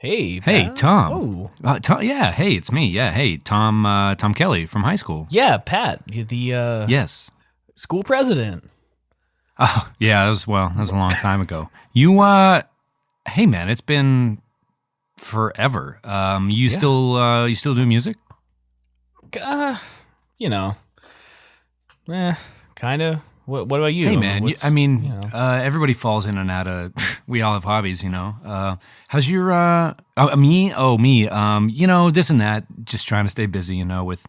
Hey, Hey, Pat. Tom. Oh, Tom. Yeah. Hey, it's me. Yeah. Hey, Tom. Tom Kelly from high school. yeah, Pat, the Yes. school president. Oh, yeah. That was a long time ago. You. Hey, man. It's been forever. You still do music? Uh, you know, kind of. What about you? Hey, man. Everybody falls in and out of. We all have hobbies, you know. How's your? Me. Oh, me. This and that. Just trying to stay busy, with.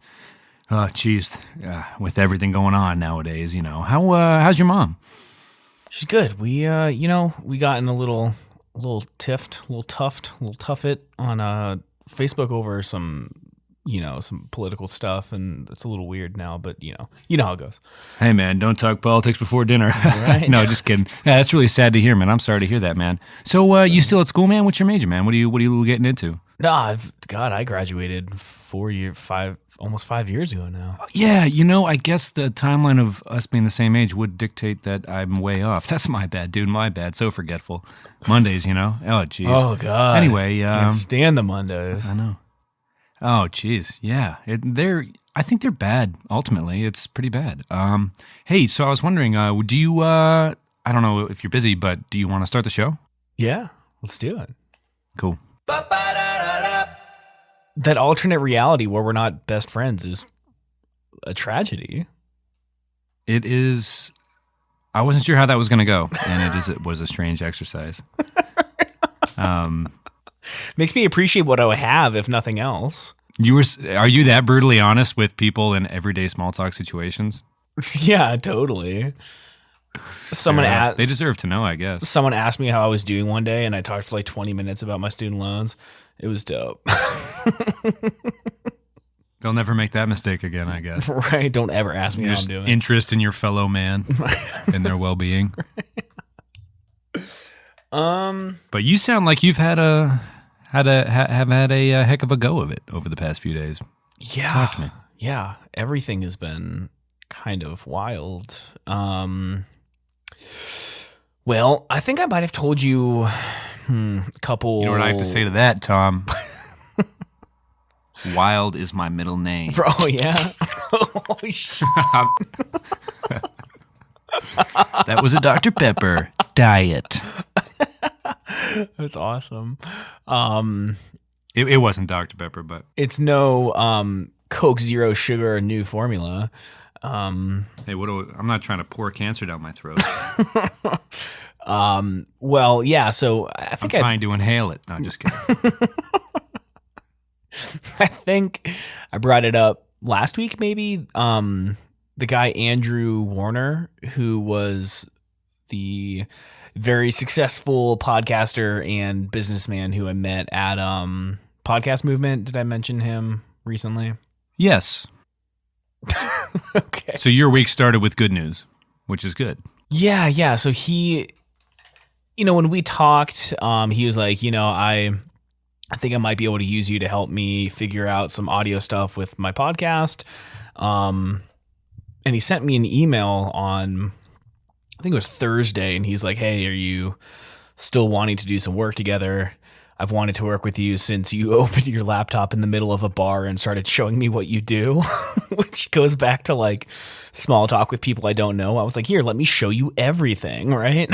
With everything going on nowadays, how's your mom? She's good. We we got in a little tuffet on Facebook over some political stuff, and it's a little weird now, but you know how it goes. Hey, man, don't talk politics before dinner. Right? No, just kidding. Yeah, that's really sad to hear, man. I'm sorry to hear that, man. So, you still at school, man? What's your major, man? What are you getting into? Nah, I graduated almost 5 years ago now. Yeah, I guess the timeline of us being the same age would dictate that I'm way off. That's my bad, dude. My bad. So forgetful. Mondays, Oh, jeez. Oh God. Anyway, can't stand the Mondays. I know. Oh, jeez. Yeah. I think they're bad, ultimately. It's pretty bad. Hey, so I was wondering, do you, I don't know if you're busy, but do you want to start the show? Yeah, let's do it. Cool. That alternate reality where we're not best friends is a tragedy. It is. I wasn't sure how that was going to go, and it was a strange exercise. Makes me appreciate what I have, if nothing else. Are you that brutally honest with people in everyday small talk situations? Yeah, totally. They deserve to know, I guess. Someone asked me how I was doing one day, and I talked for like 20 minutes about my student loans. It was dope. They'll never make that mistake again, I guess. Right? Don't ever ask me how I'm doing. Interest in your fellow man and their well-being. But you sound like you've had a heck of a go of it over the past few days. Yeah. Talk to me. Yeah. Everything has been kind of wild. Well, I think I might have told you a couple. You know what I have to say to that, Tom? Wild is my middle name. Oh, yeah? Holy shit. That was a Dr. Pepper diet. That's awesome. It wasn't Dr. Pepper, but it's no Coke Zero Sugar new formula. Hey, I'm not trying to pour cancer down my throat. Well, yeah, so I think I'm trying to inhale it. No, just kidding. I think I brought it up last week, maybe. The guy Andrew Warner, who was the very successful podcaster and businessman who I met at Podcast Movement. Did I mention him recently? Yes. Okay. So your week started with good news, which is good. Yeah. So he, when we talked, he was like, I think I might be able to use you to help me figure out some audio stuff with my podcast. And he sent me an email on, I think it was Thursday, and he's like, hey, are you still wanting to do some work together? I've wanted to work with you since you opened your laptop in the middle of a bar and started showing me what you do, which goes back to like small talk with people I don't know. I was like, here, let me show you everything, right?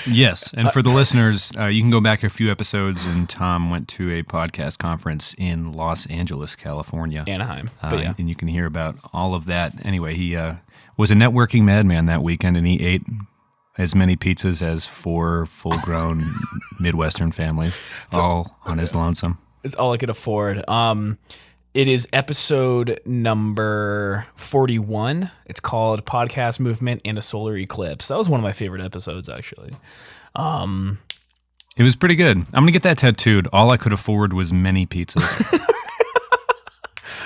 Yes. And for the listeners, you can go back a few episodes, and Tom went to a podcast conference in Los Angeles, California. Anaheim. But yeah. And you can hear about all of that. Anyway, he was a networking madman that weekend, and he ate as many pizzas as 4 full-grown Midwestern families, all on his lonesome. It's all I could afford. It is episode number 41. It's called Podcast Movement and a Solar Eclipse. That was one of my favorite episodes, actually. It was pretty good. I'm going to get that tattooed. All I could afford was many pizzas.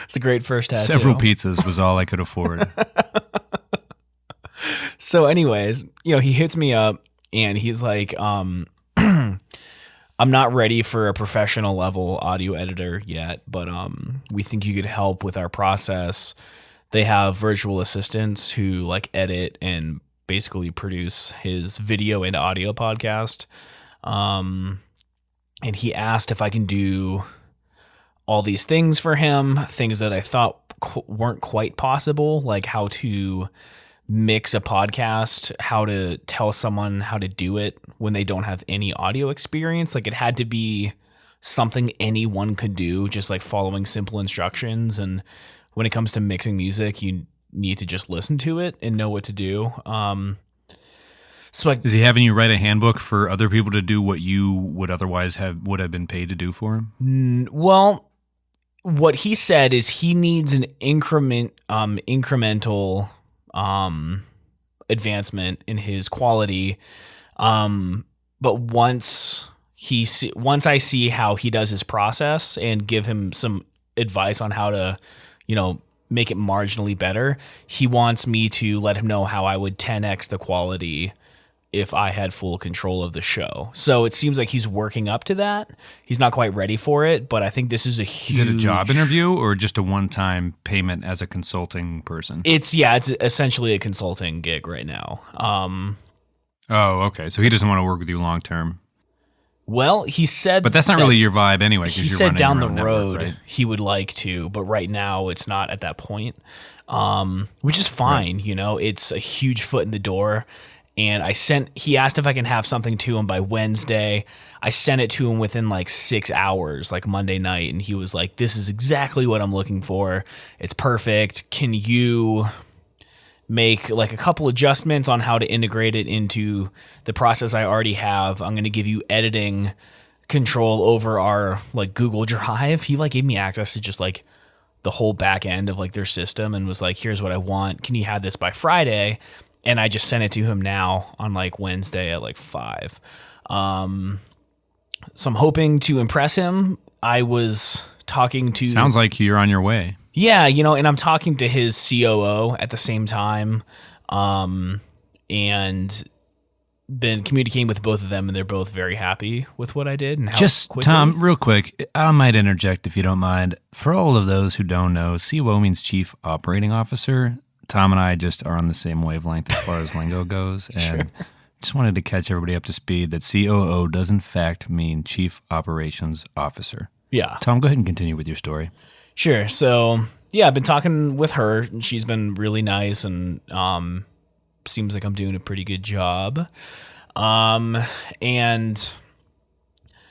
It's a great first tattoo. Several pizzas was all I could afford. So anyways, he hits me up and he's like, I'm not ready for a professional level audio editor yet, but we think you could help with our process. They have virtual assistants who like edit and basically produce his video and audio podcast. and he asked if I can do all these things for him, things that I thought weren't quite possible, like how to mix a podcast, how to tell someone how to do it when they don't have any audio experience. Like, it had to be something anyone could do, just like following simple instructions. And when it comes to mixing music, you need to just listen to it and know what to do. Is he having you write a handbook for other people to do what you would otherwise would have been paid to do for him? Well, what he said is he needs an incremental advancement in his quality. But once I see how he does his process and give him some advice on how to, make it marginally better, he wants me to let him know how I would 10x the quality if I had full control of the show. So it seems like he's working up to that. He's not quite ready for it, but I think this is a huge... Is it a job interview or just a one-time payment as a consulting person? It's essentially a consulting gig right now. Oh, okay. So he doesn't want to work with you long-term. Well, he said... But that's not really your vibe anyway. He said down the road right? He would like to, but right now it's not at that point, which is fine. Right. It's a huge foot in the door. And he asked if I can have something to him by Wednesday. I sent it to him within like 6 hours, like Monday night. And he was like, this is exactly what I'm looking for. It's perfect. Can you make like a couple adjustments on how to integrate it into the process I already have? I'm going to give you editing control over our like Google Drive. He like gave me access to just like the whole back end of like their system and was like, here's what I want. Can you have this by Friday? And I just sent it to him now on like Wednesday at like 5. So I'm hoping to impress him. I was talking to... Sounds like you're on your way. Yeah, and I'm talking to his COO at the same time, and been communicating with both of them, and they're both very happy with what I did. And how just quickly. Tom, real quick, I might interject if you don't mind. For all of those who don't know, COO means Chief Operating Officer. Tom and I just are on the same wavelength as far as lingo goes, and just wanted to catch everybody up to speed that COO does in fact mean Chief Operations Officer. Yeah. Tom, go ahead and continue with your story. Sure. So, yeah, I've been talking with her, and she's been really nice, and seems like I'm doing a pretty good job. And...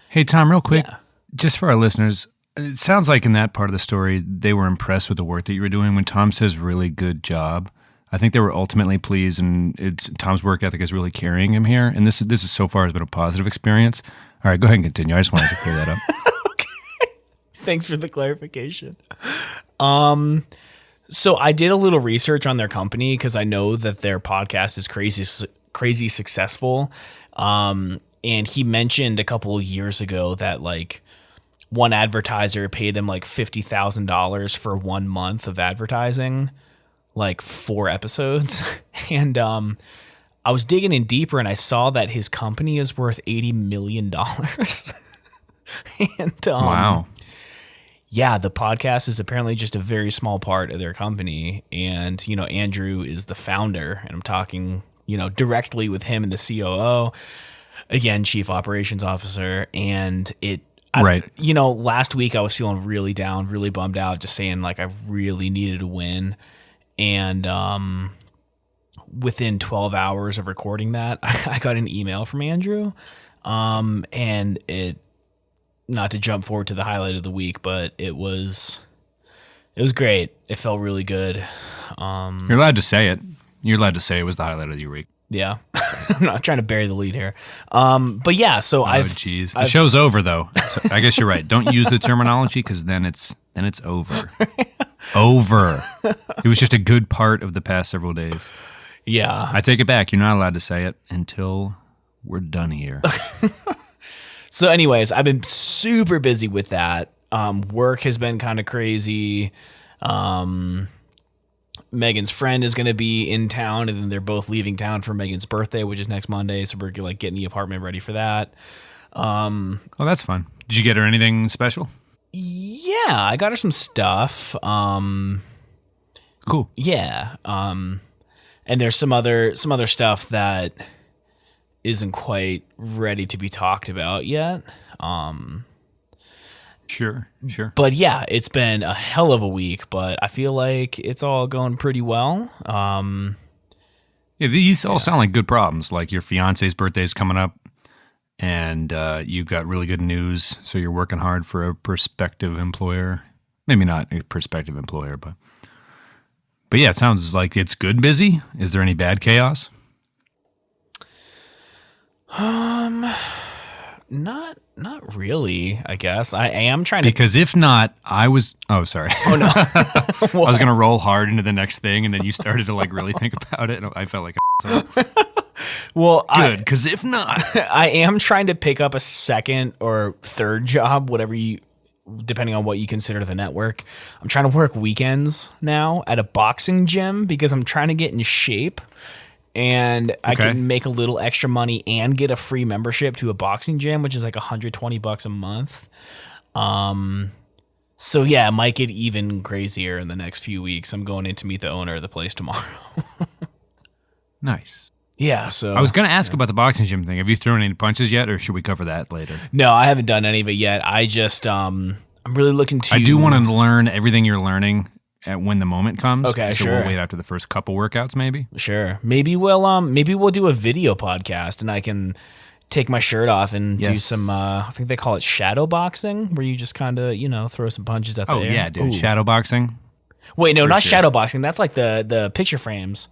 Hey, Tom, real quick, just for our listeners... It sounds like in that part of the story, they were impressed with the work that you were doing. When Tom says really good job, I think they were ultimately pleased, and Tom's work ethic is really carrying him here. And this is so far has been a positive experience. All right, go ahead and continue. I just wanted to clear that up. Okay. Thanks for the clarification. So I did a little research on their company because I know that their podcast is crazy successful. And he mentioned a couple of years ago that like one advertiser paid them like $50,000 for 1 month of advertising, like 4 episodes. And I was digging in deeper and I saw that his company is worth $80 million. And wow. Yeah, the podcast is apparently just a very small part of their company. And, Andrew is the founder, and I'm talking, directly with him and the COO, again, Chief Operations Officer. And last week I was feeling really down, really bummed out, just saying like I really needed to win. And within 12 hours of recording that, I got an email from Andrew. And it, not to jump forward to the highlight of the week, but it was great. It felt really good. You're allowed to say it. You're allowed to say it was the highlight of your week. Yeah. I'm not trying to bury the lead here. But yeah, so geez. The show's over though. So I guess you're right. Don't use the terminology because then it's over. Over. It was just a good part of the past several days. Yeah. I take it back. You're not allowed to say it until we're done here. So anyways, I've been super busy with that. Work has been kind of crazy. Megan's friend is going to be in town, and then they're both leaving town for Megan's birthday, which is next Monday. So we're like getting the apartment ready for that. Oh, that's fun. Did you get her anything special? Yeah, I got her some stuff. Cool. Yeah. And there's some other stuff that isn't quite ready to be talked about yet. Sure. But yeah, it's been a hell of a week, but I feel like it's all going pretty well. Yeah, these all sound like good problems. Like your fiance's birthday's coming up, and you got really good news, so you're working hard for a prospective employer. Maybe not a prospective employer, but yeah, it sounds like it's good busy. Is there any bad chaos? Not really, I guess. I am trying Because if not, oh, sorry. Oh, no. I was going to roll hard into the next thing, and then you started to like really think about it, and I felt like Well, good, because if not. I am trying to pick up a second or third job, depending on what you consider the network. I'm trying to work weekends now at a boxing gym because I'm trying to get in shape. And I can make a little extra money and get a free membership to a boxing gym, which is like $120 a month. So yeah, it might get even crazier in the next few weeks. I'm going in to meet the owner of the place tomorrow. Nice. Yeah, so I was going to ask about the boxing gym thing. Have you thrown any punches yet, or should we cover that later? No, I haven't done any of it yet. I just I'm really looking to. I do want to learn everything you're learning when the moment comes. Okay, so sure. We'll wait after the first couple workouts, maybe. Sure. Maybe we'll do a video podcast, and I can take my shirt off and do some. I think they call it shadow boxing, where you just kind of throw some punches at the air. Oh yeah, dude, shadow boxing. Wait, no, not shadow boxing. That's like the picture frames.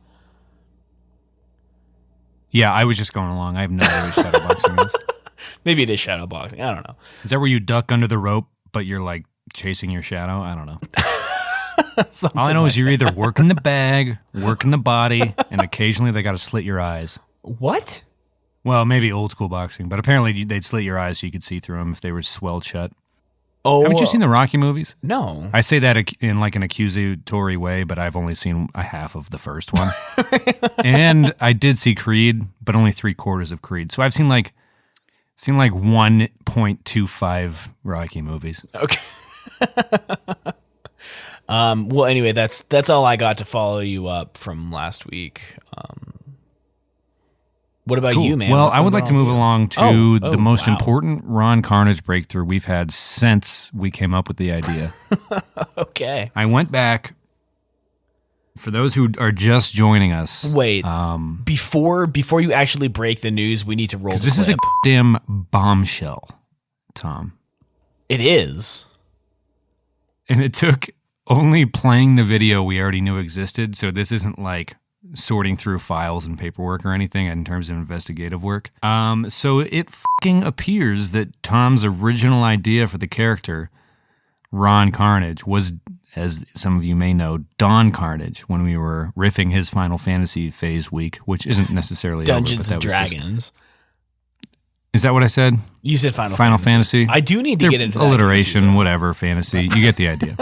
Yeah, I was just going along. I have no idea what shadow boxing is. Maybe it is shadow boxing. I don't know. Is that where you duck under the rope, but you're like chasing your shadow? I don't know. All I know is you're either working the bag, working the body, and occasionally they got to slit your eyes. What? Well, maybe old school boxing, but apparently they'd slit your eyes so you could see through them if they were swelled shut. Oh, haven't you seen the Rocky movies? No. I say that in like an accusatory way, but I've only seen a half of the first one. And I did see Creed, but only 3/4 of Creed. So I've seen like 1.25 Rocky movies. Okay. Well, anyway, that's all I got to follow you up from last week. What about you, man? Well, I would like to move along to the most wow. important Ron Carnage breakthrough we've had since we came up with the idea. Okay. I went back. For those who are just joining us, wait. Before you actually break the news, we need to roll. This is a damn bombshell, Tom. It is, and it took only playing the video we already knew existed. So this isn't like sorting through files and paperwork or anything in terms of investigative work. So it fucking appears that Tom's original idea for the character, Ron Karnage, was, as some of you may know, Don Karnage when we were riffing his Final Fantasy phase week, which isn't necessarily Dungeons and Dragons. Is that what I said? You said Final Fantasy. I do need to get into that. Alliteration, whatever, fantasy. You get the idea.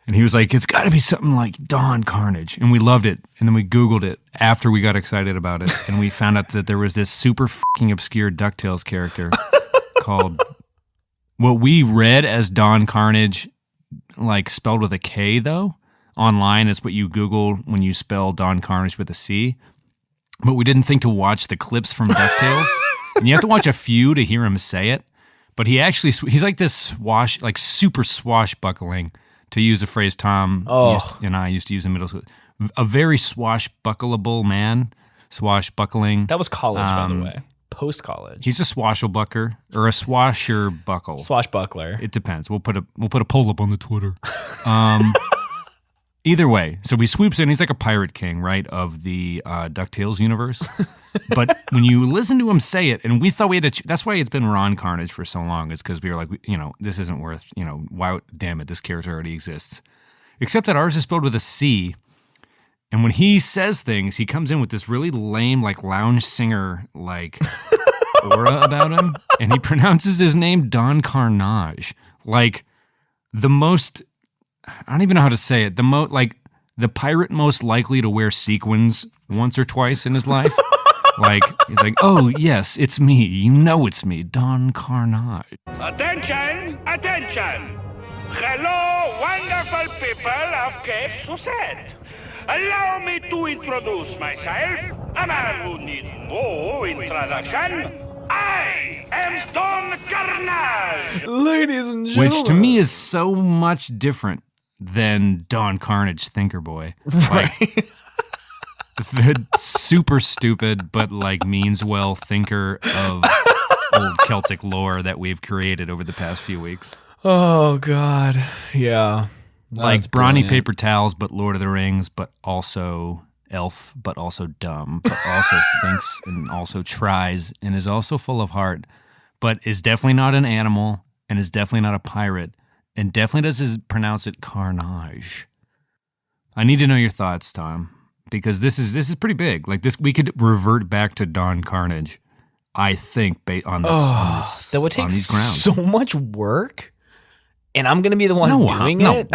And he was like, it's got to be something like Don Karnage. And we loved it. And then we Googled it after we got excited about it. And we found out that there was this super fucking obscure DuckTales character called, what we read as Don Karnage, like spelled with a K, though. Online is what you Google when you spell Don Karnage with a C. But we didn't think to watch the clips from DuckTales. And you have to watch a few to hear him say it. But he's like this super swashbuckling, to use a phrase Tom and I used to use in middle school. A very swashbuckleable man. Swashbuckling. That was college, by the way. Post-college. He's a swashbuckler or a swasherbuckle. Swashbuckler. It depends. We'll put a poll up on the Twitter. Either way, so he swoops in. He's like a pirate king, right, of the DuckTales universe. But when you listen to him say it, and we thought we had to, that's why it's been Ron Karnage for so long, is because we were like, this isn't worth, why, damn it, this character already exists. Except that ours is spelled with a C. And when he says things, he comes in with this really lame, like, lounge singer, like, aura about him. And he pronounces his name Don Karnage. Like, the most... I don't even know how to say it. The pirate most likely to wear sequins once or twice in his life. He's like, oh, yes, it's me. You know it's me, Don Karnage. Attention, attention. Hello, wonderful people of Cape Suzette. Allow me to introduce myself. A man who needs no introduction. I am Don Karnage. Ladies and gentlemen. Which to me is so much different than Don Karnage, Thinker Boy. Right. Like, the super stupid but like means well thinker of old Celtic lore that we've created over the past few weeks. Oh, God. Yeah. Like That's brawny brilliant. paper towels, but Lord of the Rings, but also elf, but also dumb, but also thinks and also tries and is also full of heart, but is definitely not an animal and is definitely not a pirate and definitely pronounce it Carnage. I need to know your thoughts, Tom, because this is pretty big. Like this, we could revert back to Don Karnage, I think, on this That would take on these grounds. so much work, and I'm going to be the one doing it.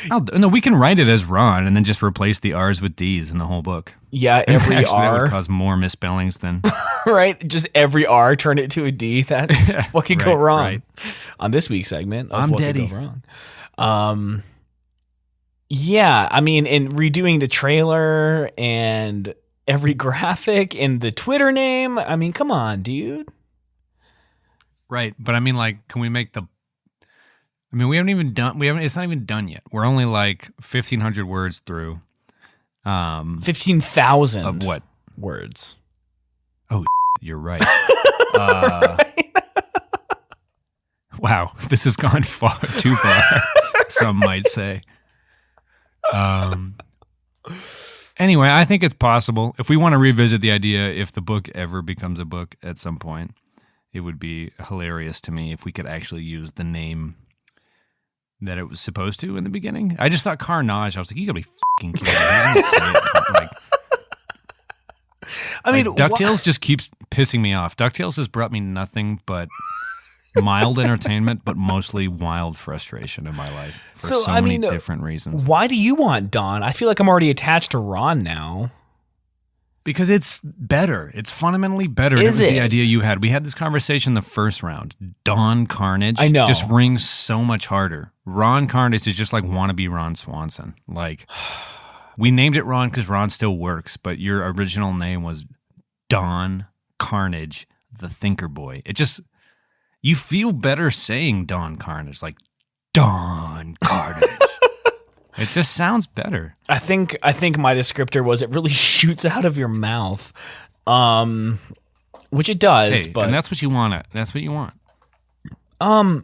No, we can write it as Ron and then just replace the R's with D's in the whole book. Yeah, every Actually, that R, would cause more misspellings than right? Just every R turn it to a D. That's what could go Right, wrong right. on this week's segment. Of I'm what Daddy. Could go wrong. Yeah, I mean, in redoing the trailer and every graphic and the Twitter name. I mean, come on, dude. Right, but I mean, like, can we make the? I mean, we haven't even done. We haven't. It's not even done yet. We're only like 1,500 words through. 15,000 Of what? words. Oh, you're right. Wow, this has gone far too far. Some might say. Anyway, I think it's possible. If we want to revisit the idea, if the book ever becomes a book at some point, it would be hilarious to me if we could actually use the name that it was supposed to in the beginning. I just thought Carnage. I was like, you gotta be fucking kidding me. I didn't say it. Like, I mean, DuckTales just keeps pissing me off. DuckTales has brought me nothing but mild entertainment, but mostly wild frustration in my life for so many different reasons. Why do you want Don? I feel like I'm already attached to Ron now. Because it's better. It's fundamentally better. Is That was it? the idea you had. We had this conversation the first round. Don Karnage I know. just rings so much harder. Ron Karnage is just like wannabe Ron Swanson. Like, we named it Ron because Ron still works, but your original name was Don Karnage, the Thinker Boy. It just, you feel better saying Don Karnage, like Don Karnage. It just sounds better. I think my descriptor was it really shoots out of your mouth, which it does. Hey, but and that's what you want. That's what you want. Yeah,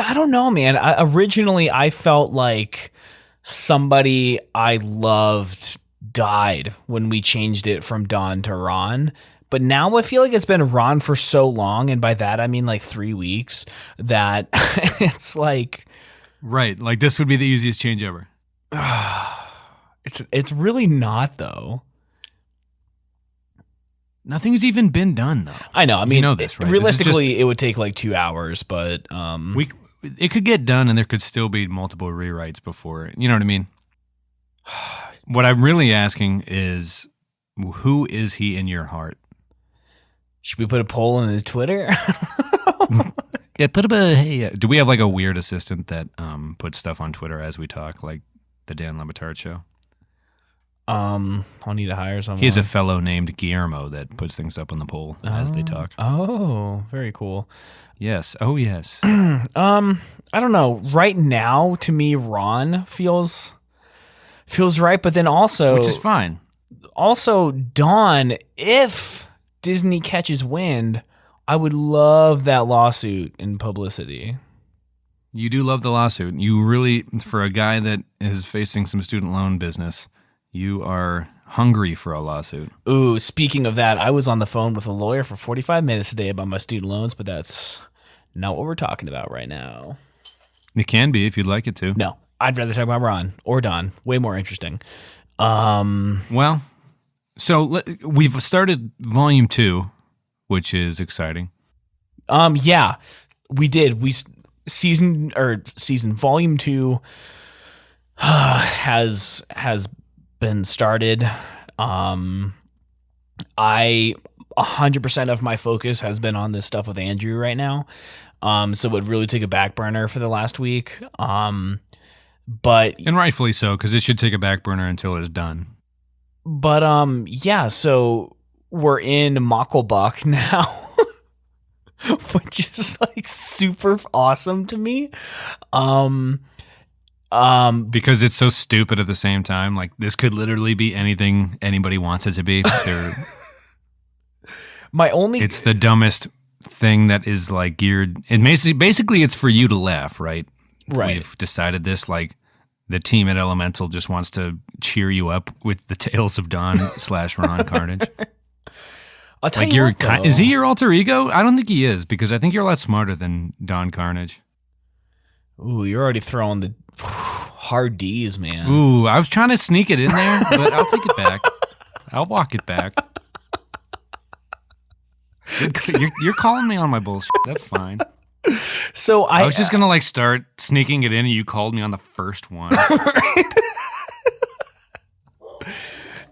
I don't know, man. Originally, I felt like somebody I loved died when we changed it from Don to Ron. But now I feel like it's been Ron for so long, and by that I mean like 3 weeks, that it's like... Right, like this would be the easiest change ever. It's really not, though. Nothing's even been done, though. I know. I mean, you know this, right? Realistically, it would take like 2 hours, but it could get done, and there could still be multiple rewrites before. You know what I mean? What I'm really asking is, who is he in your heart? Should we put a poll in the Twitter? Yeah, hey, do we have like a weird assistant that puts stuff on Twitter as we talk, like the Dan Le Batard show? I'll need to hire someone. He has a fellow named Guillermo that puts things up on the poll as they talk. Oh, very cool. Yes. Oh, yes. I don't know. Right now, to me, Ron feels right, but then also, Which is fine. Also, Dawn, if Disney catches wind, I would love that lawsuit and publicity. You do love the lawsuit. You really, for a guy that is facing some student loan business, you are hungry for a lawsuit. Ooh, speaking of that, I was on the phone with a lawyer for 45 minutes today about my student loans, but that's not what we're talking about right now. It can be if you'd like it to. No, I'd rather talk about Ron or Don. Way more interesting. Well, so we've started volume 2, which is exciting. Yeah, we did. Season volume 2 has been started. I 100% of my focus has been on this stuff with Andrew right now. So it really took a back burner for the last week. But And rightfully so, because it should take a back burner until it's done. But yeah, so we're in Mucklebuck now, which is like super awesome to me. Because it's so stupid at the same time. Like, this could literally be anything anybody wants it to be. It's the dumbest thing that is like geared. And basically it's for you to laugh, right? Right. We've decided this, like, the team at Elemental just wants to cheer you up with the Tales of Don / Ron Carnage. I'll tell Like, you what, though. is he your alter ego? I don't think he is, because I think you're a lot smarter than Don Karnage. Ooh, you're already throwing the hard D's, man. Ooh, I was trying to sneak it in there, but I'll take it back. I'll walk it back. You're calling me on my bullshit. That's fine. So I was just gonna like start sneaking it in, and you called me on the first one.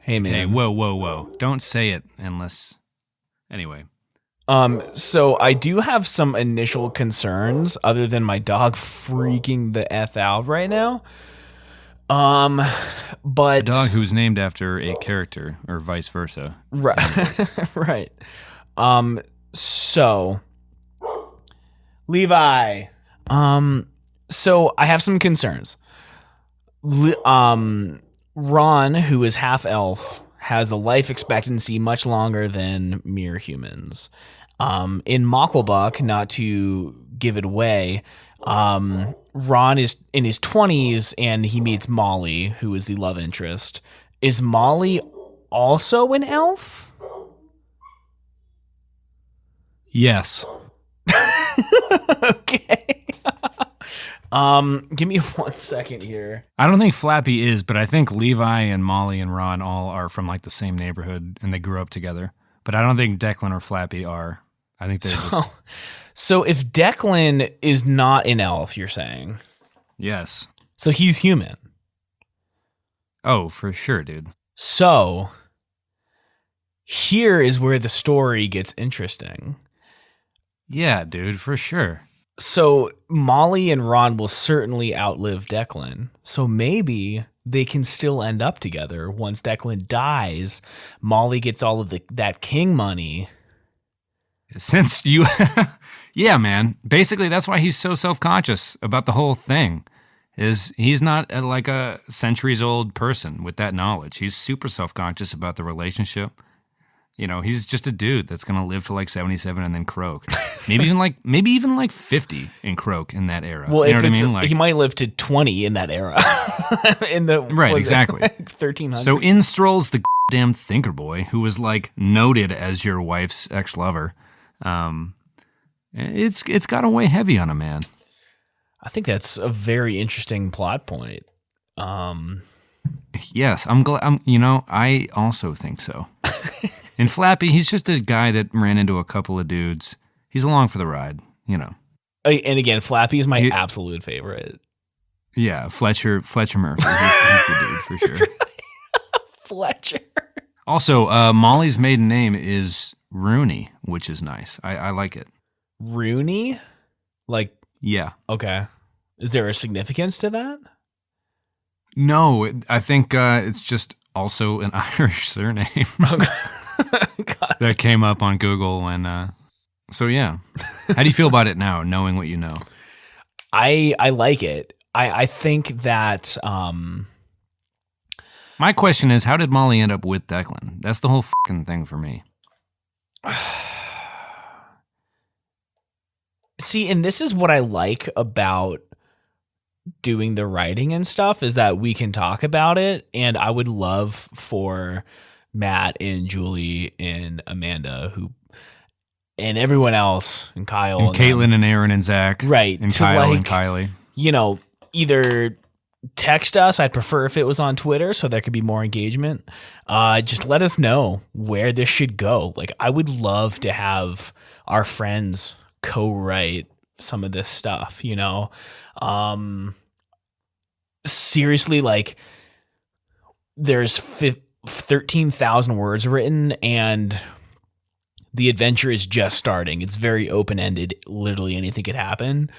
Hey, man. Hey, whoa! Don't say it unless. Anyway. So I do have some initial concerns, other than my dog freaking the F out right now. But A dog who's named after a character, or vice versa. Right. Right. So Levi. So I have some concerns. Ron, who is half elf, has a life expectancy much longer than mere humans. In Mucklebuck, not to give it away, Ron is in his 20s and he meets Molly, who is the love interest. Is Molly also an elf? Yes. Okay. Give me 1 second here. I don't think Flappy is, but I think Levi and Molly and Ron all are from like the same neighborhood and they grew up together. But I don't think Declan or Flappy are. I think they're just... So if Declan is not an elf, you're saying? Yes. So he's human. Oh, for sure, dude. So here is where the story gets interesting. Yeah, dude, for sure. So Molly and Ron will certainly outlive Declan. So maybe they can still end up together. Once Declan dies, Molly gets all of that king money. Since you... Yeah, man. Basically, that's why he's so self-conscious about the whole thing. Is he's not like a centuries-old person with that knowledge. He's super self-conscious about the relationship. You know, he's just a dude that's gonna live to like 77 and then croak. Maybe even like 50 and croak in that era. Well, you know what I mean? Like, he might live to 20 in that era. Right, exactly. 1300. So in strolls the damn thinker boy, who was like noted as your wife's ex-lover. It's got to weigh heavy on a man. I think that's a very interesting plot point. Yes, I'm glad. I also think so. And Flappy, he's just a guy that ran into a couple of dudes. He's along for the ride, you know. And again, Flappy is my absolute favorite. Yeah, Fletcher Murphy. He's the dude for sure. Fletcher. Also, Molly's maiden name is Rooney, which is nice. I like it. Rooney? Like, yeah. Okay. Is there a significance to that? No, I think it's just also an Irish surname that came up on Google. And so, yeah. How do you feel about it now, knowing what you know? I like it. I think that... My question is, how did Molly end up with Declan? That's the whole fucking thing for me. See, and this is what I like about doing the writing and stuff, is that we can talk about it. And I would love for Matt and Julie and Amanda, and everyone else, and Kyle, and Caitlin and Aaron and Zach, right, and Kyle and Kylie. You know, either text us. I'd prefer if it was on Twitter, so there could be more engagement. Just let us know where this should go. Like, I would love to have our friends co-write some of this stuff, you know. Seriously, like, there's 13,000 words written and the adventure is just starting. It's very open-ended. Literally anything could happen.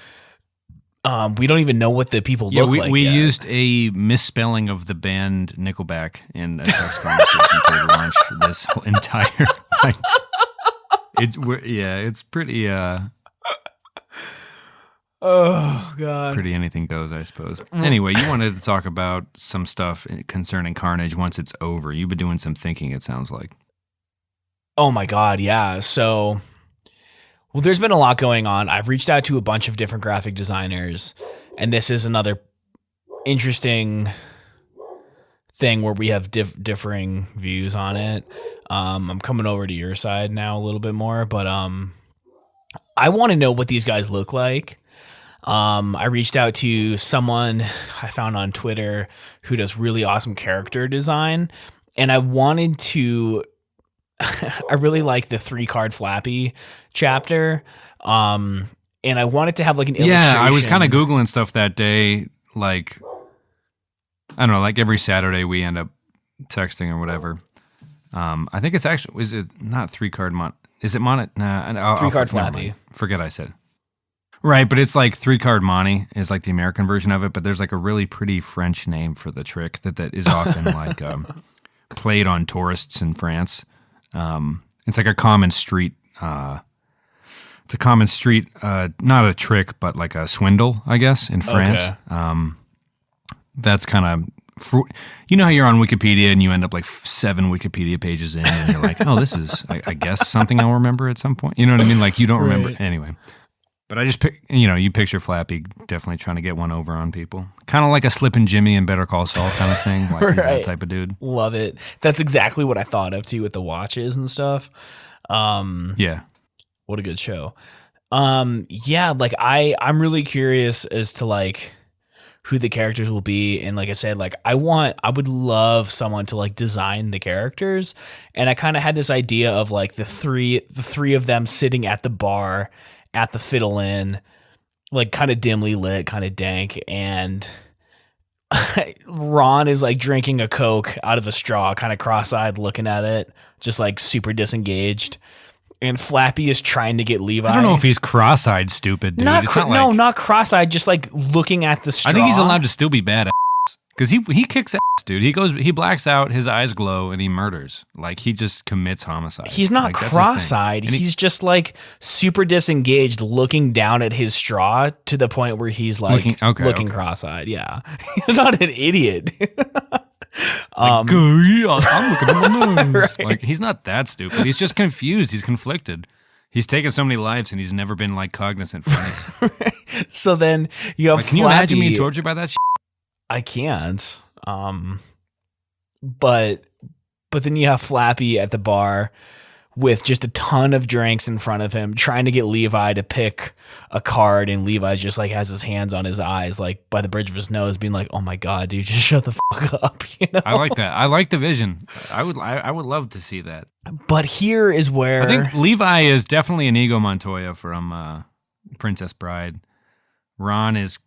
We don't even know what the people Yeah, look like we yet. used a misspelling of the band Nickelback in a text conversation to launch this whole entire thing. It's pretty Oh God. pretty anything goes, I suppose. Anyway, you wanted to talk about some stuff concerning Carnage once it's over. You've been doing some thinking, it sounds like. Oh my God, yeah. So, well, there's been a lot going on. I've reached out to a bunch of different graphic designers, and this is another interesting thing where we have differing views on it. I'm coming over to your side now a little bit more, but I want to know what these guys look like. I reached out to someone I found on Twitter who does really awesome character design, and I wanted to. I really like the 3-card Flappy chapter, and I wanted to have like an illustration. Yeah, I was kind of Googling stuff that day. Like, I don't know, like every Saturday we end up texting or whatever. I think it's actually, is it not 3-card is it Monty? Nah, 3-card Flappy. Forget I said. Right, but it's like 3-card Monty is like the American version of it, but there's like a really pretty French name for the trick that is often like played on tourists in France. It's like a common street. It's a common street, not a trick, but like a swindle, I guess, in France. Okay. That's kind of, you know how you're on Wikipedia and you end up like 7 Wikipedia pages in, and you're like, oh, this is, I guess, something I'll remember at some point. You know what I mean? Like you don't remember anyway. But I just you picture Flappy definitely trying to get one over on people. Kind of like a Slippin' Jimmy and Better Call Saul kind of thing. Like he's that type of dude. Love it. That's exactly what I thought of too with the watches and stuff. Yeah. What a good show. Yeah, like I'm really curious as to like who the characters will be. And like I said, like I would love someone to like design the characters. And I kind of had this idea of like the three of them sitting at the bar at the Fiddle Inn, like kind of dimly lit, kind of dank, and Ron is like drinking a Coke out of a straw, kind of cross-eyed looking at it, just like super disengaged. And Flappy is trying to get Levi. I don't know if he's cross-eyed stupid, dude. Not cross-eyed, just like looking at the straw. I think he's allowed to still be badass. Because he kicks ass, dude. He blacks out, his eyes glow, and he murders. Like, he just commits homicide. He's not like, cross-eyed. He's just, like, super disengaged, looking down at his straw to the point where he's, like, looking cross-eyed. Yeah. He's not an idiot. I'm looking at the nose. Right. Like, he's not that stupid. He's just confused. He's conflicted. He's taken so many lives, and he's never been, like, cognizant for anything. So then you have like, can you imagine being tortured by that shit? I can't. But then you have Flappy at the bar with just a ton of drinks in front of him, trying to get Levi to pick a card, and Levi just like has his hands on his eyes, like by the bridge of his nose, being like, "Oh my God, dude, just shut the fuck up." You know? I like that. I like the vision. I would love to see that. But here is where I think Levi is definitely Inigo Montoya from Princess Bride. Ron is.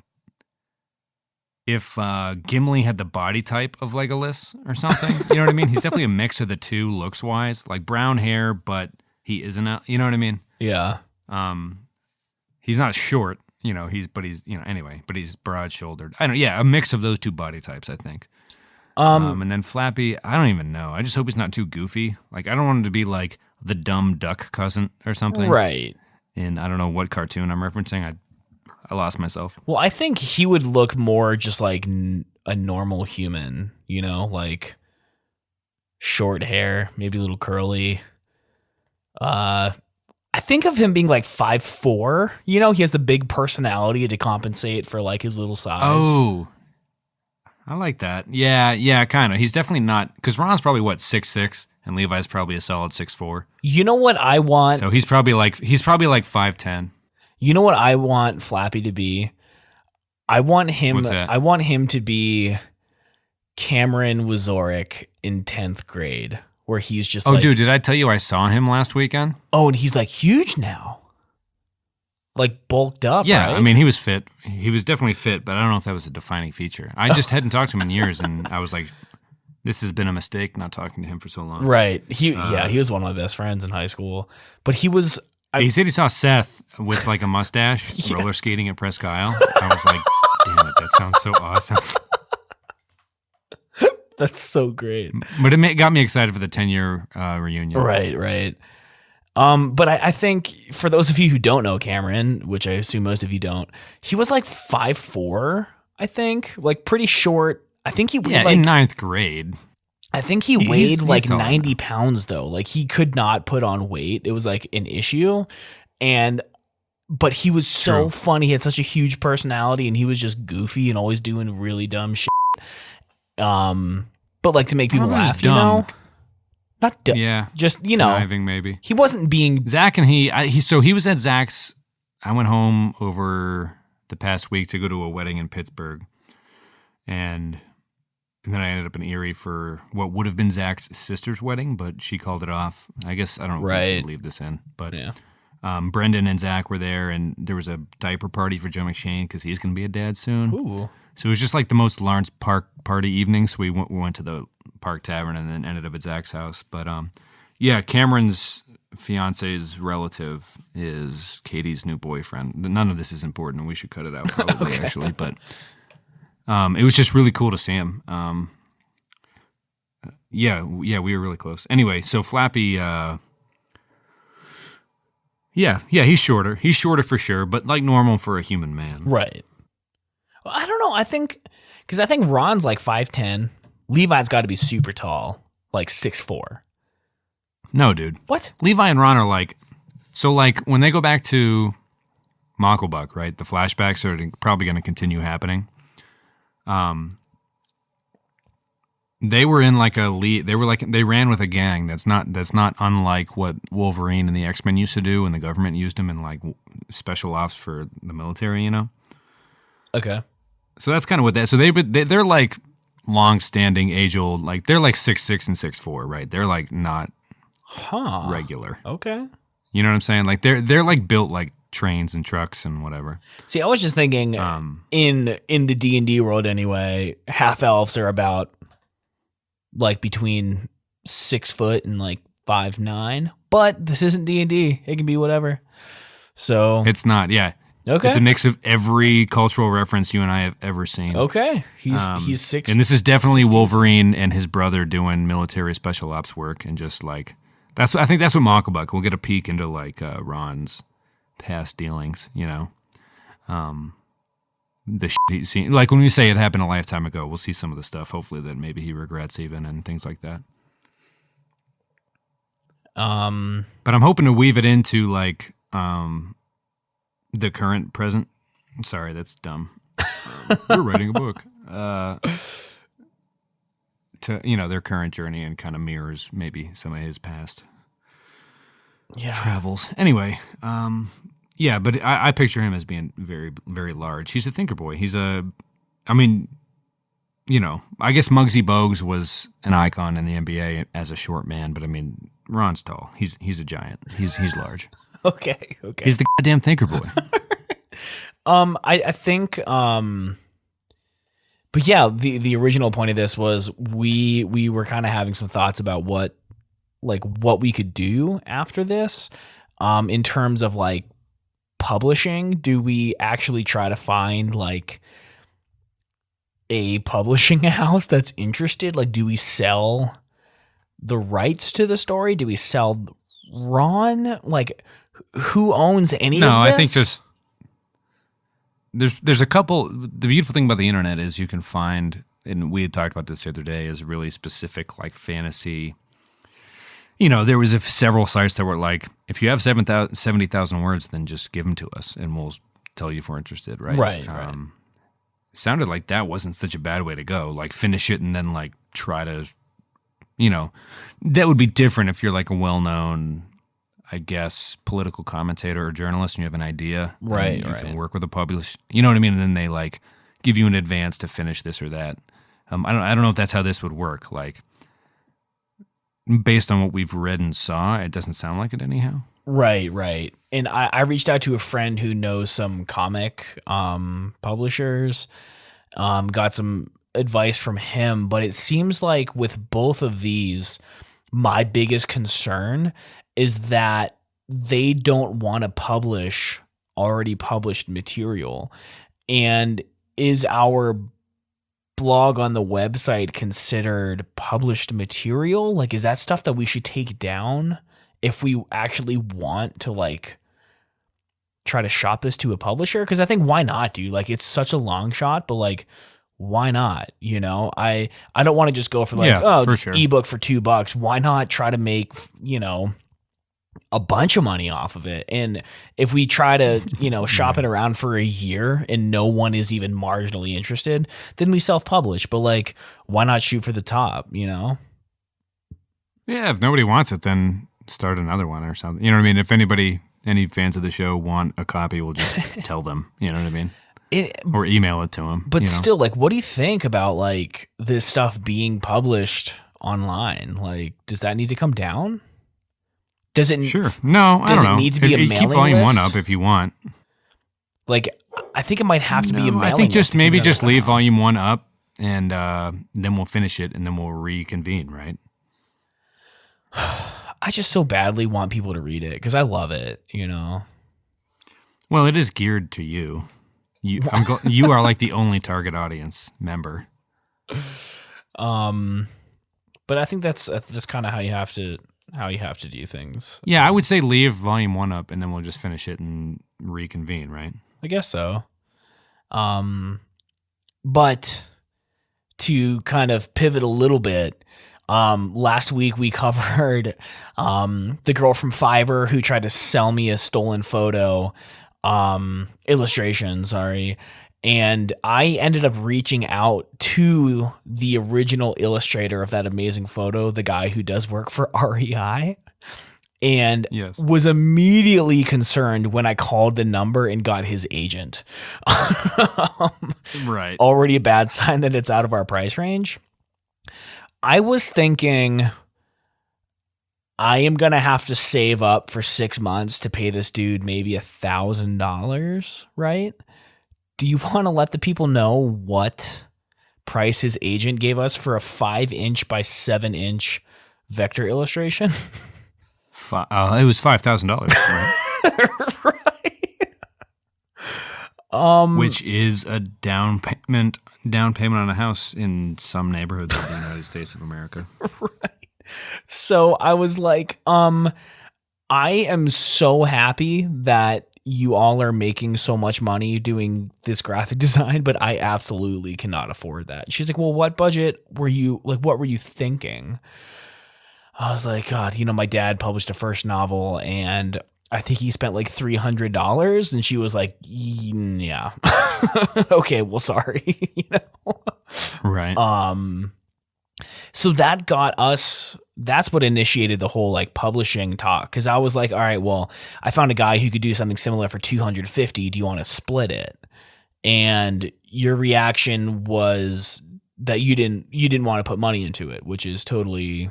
If Gimli had the body type of Legolas or something, you know what I mean? He's definitely a mix of the two looks-wise. Like brown hair, but he isn't, you know what I mean? Yeah. He's not short, you know, but he's broad-shouldered. A mix of those two body types, I think. And then Flappy, I don't even know. I just hope he's not too goofy. Like, I don't want him to be like the dumb duck cousin or something. Right. And I don't know what cartoon I'm referencing. I lost myself. Well, I think he would look more just like a normal human, you know, like short hair, maybe a little curly. I think of him being like 5'4", you know, he has the big personality to compensate for like his little size. Oh, I like that. Yeah, kind of. He's definitely not, because Ron's probably 6'6", and Levi's probably a solid 6'4". You know what I want? So he's probably like 5'10". You know what I want Flappy to be? I want him. What's that? I want him to be Cameron Wazorek in 10th grade, where he's just. Oh, dude! Did I tell you I saw him last weekend? Oh, and he's like huge now, like bulked up. Yeah, right? I mean he was fit. He was definitely fit, but I don't know if that was a defining feature. I just hadn't talked to him in years, and I was like, "This has been a mistake not talking to him for so long." Right. He was one of my best friends in high school, but he was He said he saw Seth with like a mustache roller skating at Presque Isle. I was like, damn it, that sounds so awesome. That's so great. But it got me excited for the 10-year reunion. Right. But I think for those of you who don't know Cameron, which I assume most of you don't, he was like 5'4", I think, like pretty short. I think he weighed in ninth grade. I think he weighed he's like tall 90 pounds though. Like he could not put on weight. It was like an issue. But he was so funny. He had such a huge personality and he was just goofy and always doing really dumb shit. But like to make people laugh, dumb. you know? Not dumb. Yeah. Just, you know. Conniving, maybe. He wasn't being... Zach and he was at Zach's. I went home over the past week to go to a wedding in Pittsburgh. And then I ended up in Erie for what would have been Zach's sister's wedding, but she called it off. I guess, I don't know if I should leave this in. But Brendan and Zach were there, and there was a diaper party for Joe McShane because he's going to be a dad soon. Ooh. So it was just like the most Lawrence Park party evening. So we went to the Park Tavern and then ended up at Zach's house. But Cameron's fiance's relative is Katie's new boyfriend. None of this is important. We should cut it out probably actually. But it was just really cool to see him. We were really close. Anyway, so Flappy, he's shorter. He's shorter for sure, but like normal for a human man. Right. Well, I don't know. I think Ron's like 5'10". Levi's got to be super tall, like 6'4". No, dude. What? Levi and Ron are like, so like when they go back to Mucklebuck, right? The flashbacks are probably going to continue happening. They were in like a lead. They ran with a gang that's not unlike what Wolverine and the X-Men used to do, and the government used them in like special ops for the military. You know. Okay. So that's kind of what that. So they're like long-standing, age-old. Like they're like 6'6" and 6'4", right? They're like not regular. Okay. You know what I'm saying? Like they're like built like trains and trucks and whatever. See, I was just thinking in the D&D world anyway, half elves are about like between 6 foot and like 5'9", but this isn't D&D. It can be whatever. So it's not. Yeah. Okay. It's a mix of every cultural reference you and I have ever seen. Okay. He's 6. And this is definitely 16. Wolverine and his brother doing military special ops work, and just like I think that's what Mucklebuck. We'll get a peek into like Ron's past dealings, you know. The shit he's seen, like when we say it happened a lifetime ago, we'll see some of the stuff hopefully that maybe he regrets even, and things like that. But I'm hoping to weave it into like the current present. Sorry, that's dumb. We're writing a book to their current journey, and kind of mirrors maybe some of his past travels. Anyway, but I picture him as being very, very large. He's a thinker boy. I guess Muggsy Bogues was an icon in the NBA as a short man, but I mean, Ron's tall. He's a giant. He's large. Okay. He's the goddamn thinker boy. I think, but yeah, the original point of this was we were kind of having some thoughts about what we could do after this, in terms of like publishing. Do we actually try to find like a publishing house that's interested? Like, do we sell the rights to the story? Do we sell Ron? Like, who owns any of this? No, I think just there's a couple. The beautiful thing about the internet is you can find, and we had talked about this the other day, is really specific like fantasy. There was several sites that were like, if you have 70,000 words, then just give them to us and we'll tell you if we're interested, right? Right. It sounded like that wasn't such a bad way to go. Like finish it and then like try to, that would be different if you're like a well-known, I guess, political commentator or journalist and you have an idea. Right. You can work with a publisher. You know what I mean? And then they like give you an advance to finish this or that. I don't know if that's how this would work. Like, based on what we've read and saw, it doesn't sound like it anyhow. Right. And I reached out to a friend who knows some comic publishers, got some advice from him, but it seems like with both of these, my biggest concern is that they don't want to publish already published material. And is our blog on the website considered published material? Like, is that stuff that we should take down if we actually want to like try to shop this to a publisher? Because I think why not, dude? Like, it's such a long shot, but like, why not? You know, I don't want to just go for like, for sure. ebook for $2. Why not try to make, you know, a bunch of money off of it? And if we try to, you know, shop it around for a year and no one is even marginally interested, then we self-publish. But like, why not shoot for the top, you know? Yeah, if nobody wants it, then start another one or something. You know what I mean? If any fans of the show want a copy, we'll just tell them. You know what I mean? Or email it to them. But still, like, what do you think about like this stuff being published online? Like, does that need to come down? Does it? Sure. No, I don't know. Does it need to be a mailing keep volume list? 1 up if you want. Like, I think it might have to be a mailing list. I think just maybe just leave volume 1 up, and then we'll finish it, and then we'll reconvene, right? I just so badly want people to read it because I love it, you know? Well, it is geared to you. You are like the only target audience member. But I think that's kind of how you have to do things. Yeah, I would say leave volume 1 up, and then we'll just finish it and reconvene, right? I guess so. But to kind of pivot a little bit, last week we covered the girl from Fiverr who tried to sell me a stolen photo illustration, sorry. And I ended up reaching out to the original illustrator of that amazing photo, the guy who does work for REI, and was immediately concerned when I called the number and got his agent. Right. Already a bad sign that it's out of our price range. I was thinking I am going to have to save up for 6 months to pay this dude maybe $1,000, right? Do you want to let the people know what price his agent gave us for a 5-inch by 7-inch vector illustration? It was $5,000, right? Which is a down payment on a house in some neighborhoods of the United States of America. Right. So I was like, I am so happy that you all are making so much money doing this graphic design, but I absolutely cannot afford that. She's like, well, what budget were you thinking? I was like, God, you know, my dad published a first novel and I think he spent like $300. And she was like, yeah, okay, well, sorry. You know? Right. So that got us, that's what initiated the whole like publishing talk. Cause I was like, all right, well, I found a guy who could do something similar for $250. Do you want to split it? And your reaction was that you didn't want to put money into it, which is totally,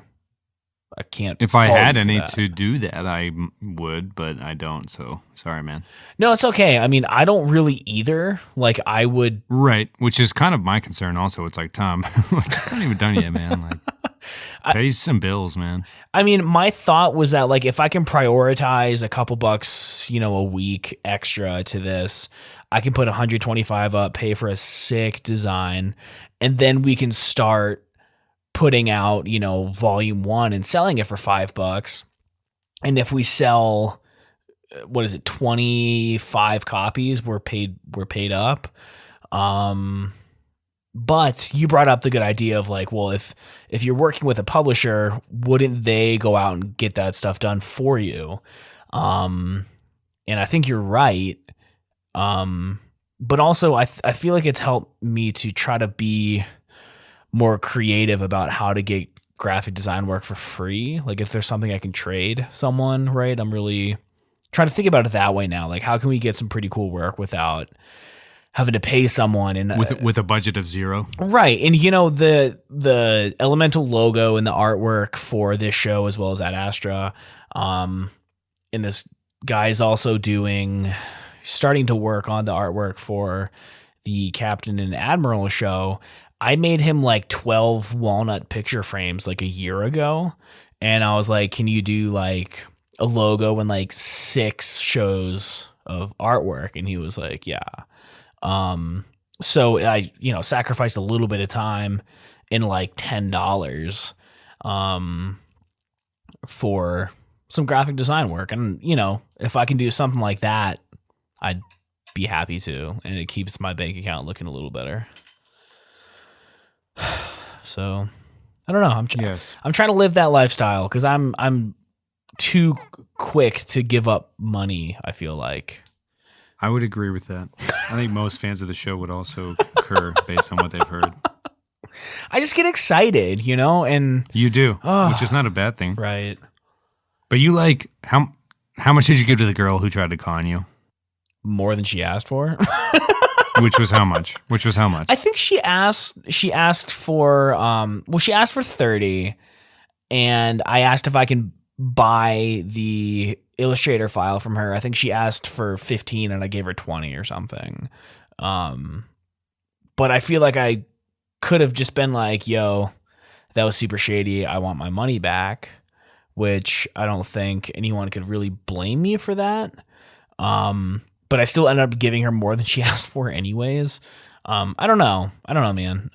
I can't. If I had any to do that, I would, but I don't. So sorry, man. No, it's okay. I mean, I don't really either. Like I would. Right. Which is kind of my concern also. It's like, Tom, I haven't even done yet, man. Like pay some bills, man. I mean, my thought was that like, if I can prioritize a couple bucks, you know, a week extra to this, I can put 125 up, pay for a sick design, and then we can start putting out, you know, volume 1 and selling it for $5. And if we sell, 25 copies, we're paid up. But you brought up the good idea of like, well, if you're working with a publisher, wouldn't they go out and get that stuff done for you? And I think you're right. But also I feel like it's helped me to try to be more creative about how to get graphic design work for free. Like if there's something I can trade someone, right? I'm really trying to think about it that way now. Like how can we get some pretty cool work without having to pay someone and with a budget of $0. Right. And you know, the Elemental logo and the artwork for this show, as well as Ad Astra. And this guy's also starting to work on the artwork for the Captain and Admiral show. I made him like 12 walnut picture frames like a year ago. And I was like, can you do like a logo and like 6 shows of artwork. And he was like, yeah. So I, sacrificed a little bit of time in like $10 for some graphic design work. And, if I can do something like that, I'd be happy to. And it keeps my bank account looking a little better. So I don't know. I'm trying to live that lifestyle because I'm too quick to give up money, I feel like. I would agree with that. I think most fans of the show would also concur based on what they've heard. I just get excited, and you do, which is not a bad thing. Right. But you how much did you give to the girl who tried to con you? More than she asked for. Which was how much? I think she asked for she asked for 30, and I asked if I can buy the Illustrator file from her. I think she asked for 15 and I gave her 20 or something. But I feel like I could have just been like, yo, that was super shady. I want my money back, which I don't think anyone could really blame me for that. But I still ended up giving her more than she asked for anyways. I don't know, man.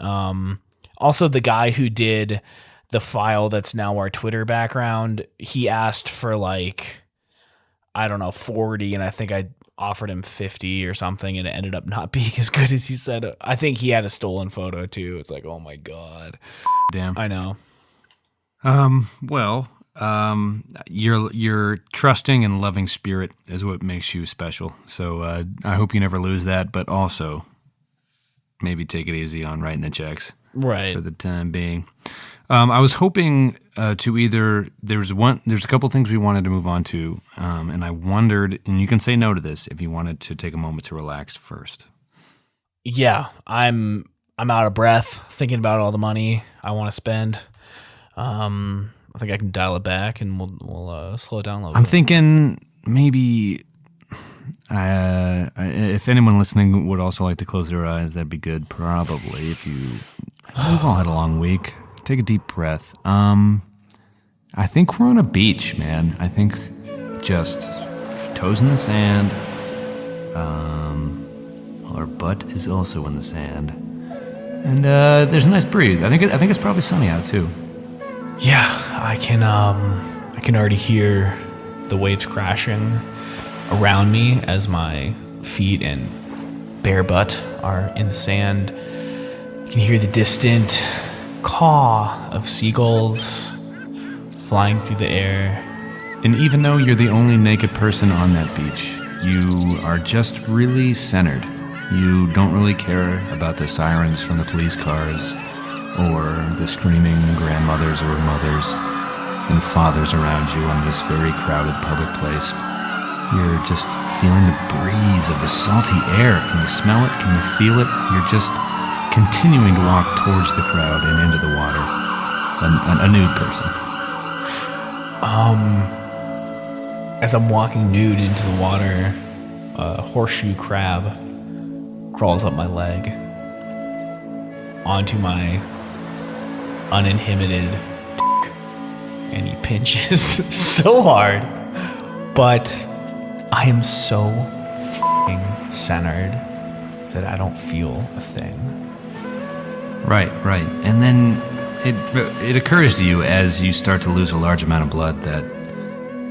Also, the guy who did the file that's now our Twitter background, he asked for like, I don't know, 40, and I think I offered him 50 or something, and it ended up not being as good as he said. I think he had a stolen photo too. It's like, oh my God. Damn. I know. Well, your trusting and loving spirit is what makes you special. So I hope you never lose that, but also maybe take it easy on writing the checks for the time being. I was hoping to either there's a couple things we wanted to move on to, and I wondered, and you can say no to this if you wanted to take a moment to relax first. Yeah, I'm out of breath thinking about all the money I want to spend. I think I can dial it back and we'll slow it down a little bit. I'm thinking maybe if anyone listening would also like to close their eyes, that'd be good. Probably if we've all had a long week. Take a deep breath. I think we're on a beach, man. I think just toes in the sand. Our butt is also in the sand, and there's a nice breeze. I think it's probably sunny out too. Yeah, I can already hear the waves crashing around me as my feet and bare butt are in the sand. You can hear the distant caw of seagulls flying through the air. And even though you're the only naked person on that beach, you are just really centered. You don't really care about the sirens from the police cars or the screaming grandmothers or mothers and fathers around you on this very crowded public place. You're just feeling the breeze of the salty air. Can you smell it? Can you feel it? You're just continuing to walk towards the crowd and into the water. A nude person. As I'm walking nude into the water, a horseshoe crab crawls up my leg onto my uninhibited dick, and he pinches so hard, but I am so f***ing centered that I don't feel a thing. Right. And then it occurs to you as you start to lose a large amount of blood that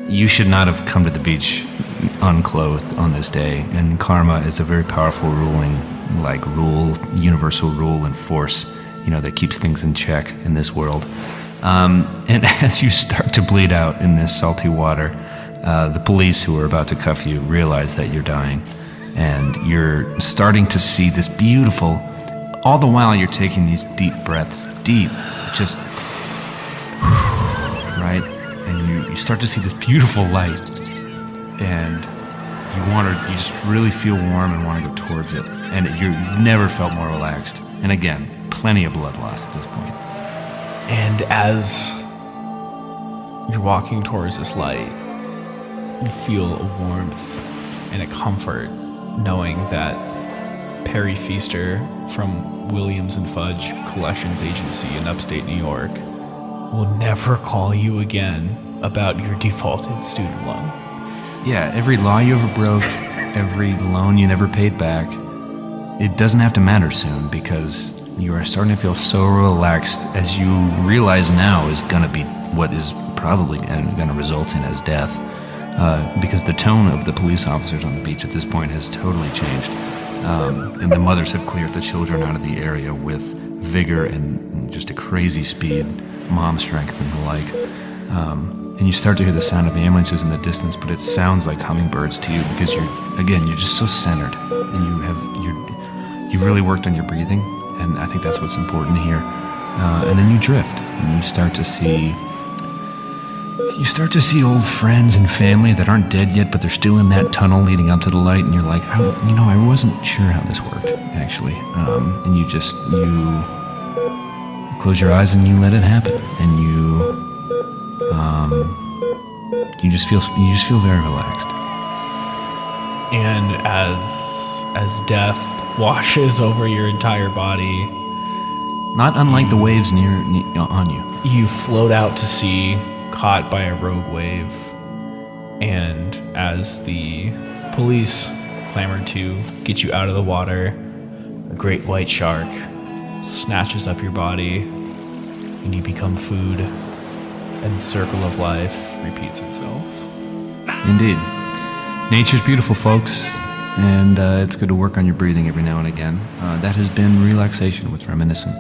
you should not have come to the beach unclothed on this day. And karma is a very powerful universal rule and force, that keeps things in check in this world. And as you start to bleed out in this salty water, the police who are about to cuff you realize that you're dying. And you're starting to see this beautiful, all the while you're taking these deep breaths, just, right? And you start to see this beautiful light, and you just really feel warm and want to go towards it. And you've never felt more relaxed. And again, plenty of blood loss at this point. And as you're walking towards this light, you feel a warmth and a comfort knowing that Perry Feaster from Williams & Fudge Collections Agency in upstate New York will never call you again about your defaulted student loan. Yeah, every law you ever broke, every loan you never paid back, it doesn't have to matter soon because you are starting to feel so relaxed as you realize now is going to be what is probably going to result in as death. Because the tone of the police officers on the beach at this point has totally changed. And the mothers have cleared the children out of the area with vigor and just a crazy speed, mom strength and the like. And you start to hear the sound of ambulances in the distance, but it sounds like hummingbirds to you because you're just so centered and you've really worked on your breathing. And I think that's what's important here. And then you drift and you start to see old friends and family that aren't dead yet, but they're still in that tunnel leading up to the light, and you're like, I wasn't sure how this worked, actually. And you close your eyes and you let it happen, and you just feel very relaxed. And as death washes over your entire body, not unlike the waves near on you, you float out to sea, caught by a rogue wave, and as the police clamor to get you out of the water, a great white shark snatches up your body and you become food, and the circle of life repeats itself. Indeed. Nature's beautiful, folks, and it's good to work on your breathing every now and again. That has been Relaxation with Reminiscent.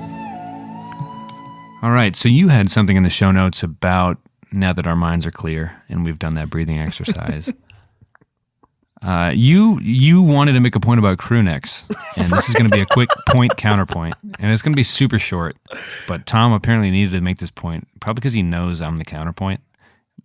All right, so you had something in the show notes about now that our minds are clear and we've done that breathing exercise. You wanted to make a point about crew necks, and this is going to be a quick point counterpoint, and it's going to be super short. But Tom apparently needed to make this point, probably because he knows I'm the counterpoint,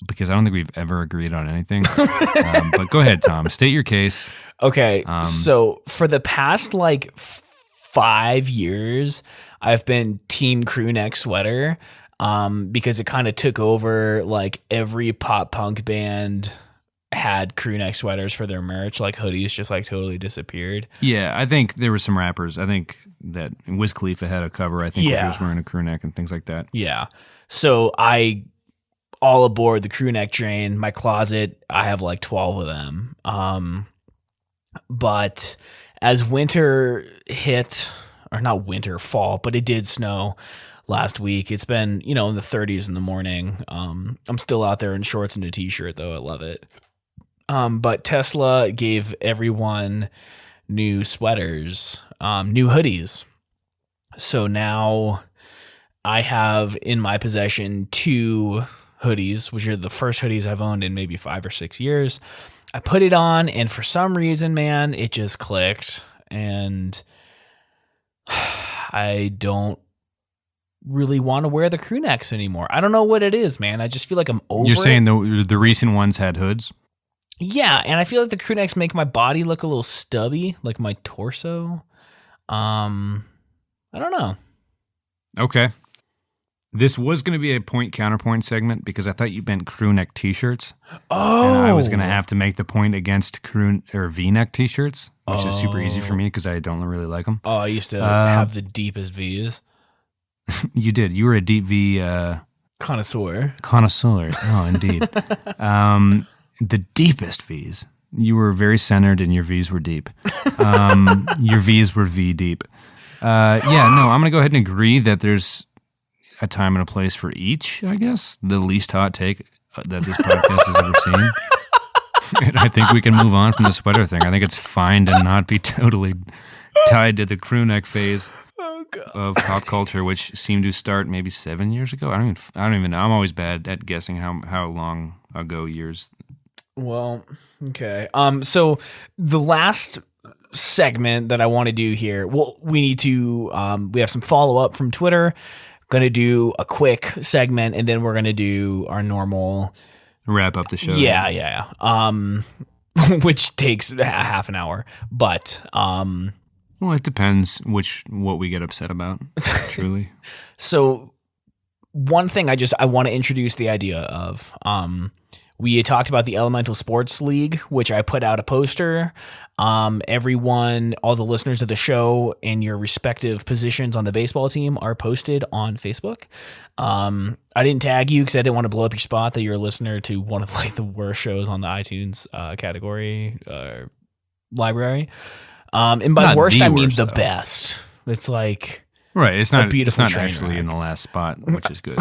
because I don't think we've ever agreed on anything. But go ahead, Tom. State your case. Okay, so for the past 5 years, I've been team crew neck sweater. Because it kind of took over, every pop punk band had crew neck sweaters for their merch, hoodies just totally disappeared. Yeah, I think there were some rappers. I think that Wiz Khalifa had a cover, I think, where he was wearing a crew neck and things like that. Yeah. So I all aboard the crew neck train. My closet, I have 12 of them. But as winter hit, or not winter, fall, but it did snow last week. It's been, in the 30s in the morning. I'm still out there in shorts and a t-shirt though. I love it. But Tesla gave everyone new sweaters, new hoodies. So now I have in my possession 2 hoodies, which are the first hoodies I've owned in maybe 5 or 6 years. I put it on and for some reason, man, it just clicked, and I don't really want to wear the crew necks anymore. I don't know what it is, man. I just feel like I'm over You're saying it. the recent ones had hoods? Yeah, and I feel like the crew necks make my body look a little stubby, like my torso. I don't know. Okay. This was going to be a point counterpoint segment because I thought you meant crew neck t-shirts. Oh. And I was going to have to make the point against crew or V-neck t-shirts, which is super easy for me because I don't really like them. Oh, I used to have the deepest V's. You did. You were a deep V Connoisseur. Oh, indeed. The deepest V's. You were very centered and your V's were deep. Your V's were V deep. I'm going to go ahead and agree that there's a time and a place for each, I guess. The least hot take that this podcast has ever seen. And I think we can move on from the sweater thing. I think it's fine to not be totally tied to the crew neck phase of pop culture, which seemed to start maybe 7 years ago. I don't even know. I'm always bad at guessing how long ago years. Well, okay. So the last segment that I want to do here, we need to, we have some follow up from Twitter. Going to do a quick segment, and then we're going to do our normal wrap up the show. Yeah. Which takes a half an hour, but well, it depends what we get upset about. Truly. So one thing I want to introduce the idea of, We talked about the Elemental Sports League, which I put out a poster. Everyone, all the listeners of the show in your respective positions on the baseball team are posted on Facebook. I didn't tag you because I didn't want to blow up your spot that you're a listener to one of like the worst shows on the iTunes category library. And by Not worst, the I mean worst, the though. best. It's like Right. It's not. It's beautiful not train actually wreck. in the last spot, which is good.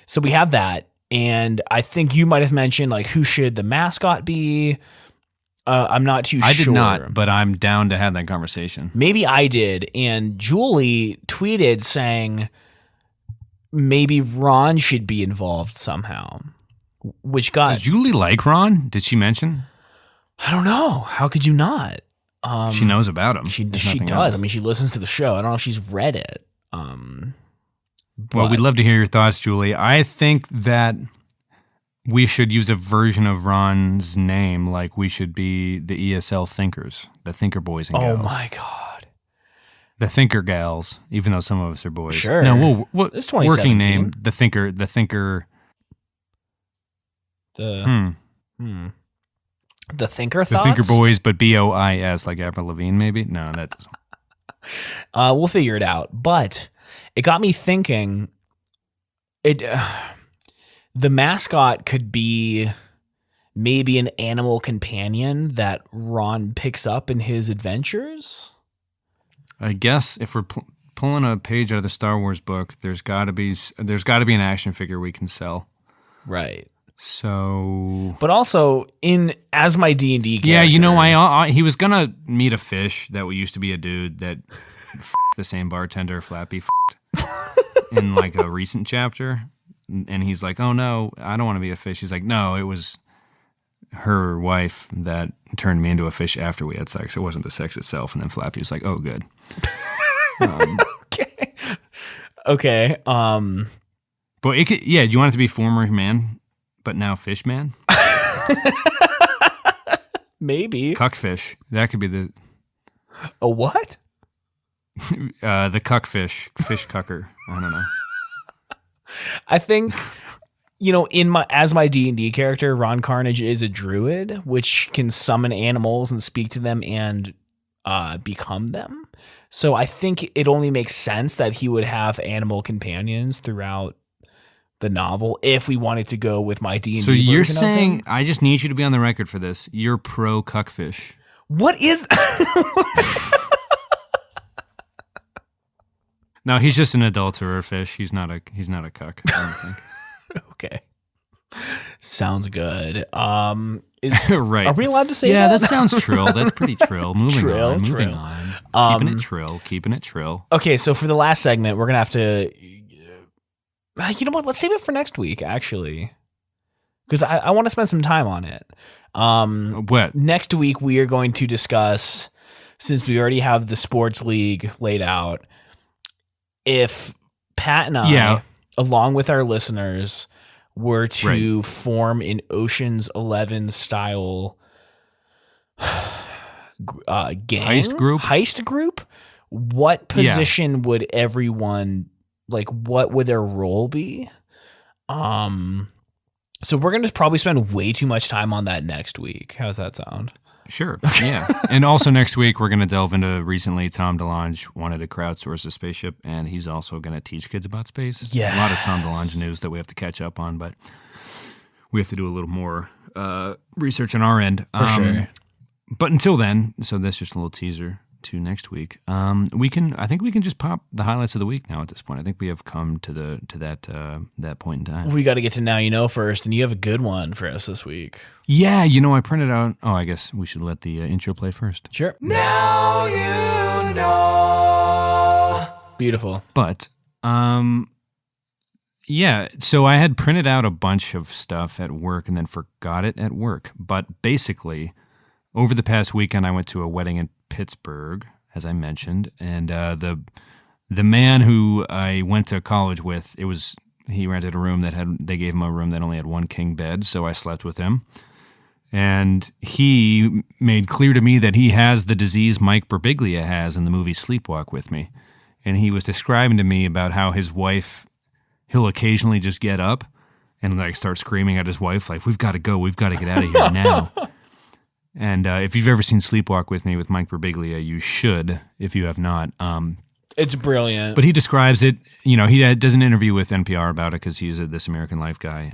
So we have that. And I think you might have mentioned like who should the mascot be? I'm not too sure. I did not, but I'm down to have that conversation. Maybe I did. And Julie tweeted saying maybe Ron should be involved somehow, which got, Does Julie like Ron? Did she mention? I don't know. How could you not? She knows about him. She if does. nothing I else. mean, she listens to the show. I don't know if she's read it. Well, we'd love to hear your thoughts, Julie. I think that we should use a version of Ron's name, like we should be the ESL Thinkers, the Thinker Boys and Oh Gals. my God. The Thinker Gals, even though some of us are boys. Sure. No, we'll It's working 2017. name, the Thinker. The Thinker The Thoughts? Thinker Boys, but BOIS, like Avril Lavigne, maybe? No, that doesn't. We'll figure it out. But it got me thinking. The mascot could be maybe an animal companion that Ron picks up in his adventures. I guess if we're pulling a page out of the Star Wars book, there's got to be an action figure we can sell. Right. So But also as my D&D character. yeah, you know, I he was gonna meet a fish that used to be a dude that the same bartender Flappy in like a recent chapter, and he's like, "Oh no, I don't want to be a fish." He's like, "No, it was her wife that turned me into a fish after we had sex. It wasn't the sex itself." And then Flappy was like, "Oh, good." Okay. But it could, yeah. Do you want it to be former man, but now fish man? Maybe. Cuckfish. That could be the A what? cuckfish, fish cucker. I don't know. I think, as my D&D character, Ron Karnage is a druid, which can summon animals and speak to them and become them. So I think it only makes sense that he would have animal companions throughout the novel if we wanted to go with my D&D So you're version of saying, him. I just need you to be on the record for this. You're pro cuckfish. What is... No, he's just an adulterer fish. He's not a cuck, I don't think. Okay. Sounds good. Right. Are we allowed to say Yeah, that? that sounds trill. That's pretty trill. Moving on. Trill. Keeping it trill. Keeping it trill. Okay, so for the last segment, we're going to have to... you know what? Let's save it for next week, actually. Because I want to spend some time on it. What? Next week, we are going to discuss, since we already have the sports league laid out, if Pat and I, along with our listeners, were to form an Ocean's 11 style gang, heist group, what position would everyone, like, what would their role be? So we're going to probably spend way too much time on that next week. How's that sound? Sure. Yeah. And also next week, we're going to delve into recently Tom DeLonge wanted to crowdsource a spaceship, and he's also going to teach kids about space. Yeah. A lot of Tom DeLonge news that we have to catch up on, but we have to do a little more research on our end. For sure. But until then, so that's just a little teaser to next week. I think we can just pop the highlights of the week now at this point. I think we have come to that point in time. We got to get to Now You Know first, and you have a good one for us this week. Yeah, I printed out. Oh, I guess we should let the intro play first. Sure. Now you know. Beautiful. But, yeah, so I had printed out a bunch of stuff at work and then forgot it at work. But basically, over the past weekend, I went to a wedding in Pittsburgh, as I mentioned, and the man who I went to college with, he rented a room they gave him a room that only had one king bed, so I slept with him. And he made clear to me that he has the disease Mike Birbiglia has in the movie Sleepwalk With Me. And he was describing to me about how his wife, he'll occasionally just get up and like start screaming at his wife, like, we've got to go, we've got to get out of here now. And if you've ever seen Sleepwalk With Me with Mike Birbiglia, you should, if you have not. It's brilliant. But he describes it, you know, he does an interview with NPR about it because he's a This American Life guy.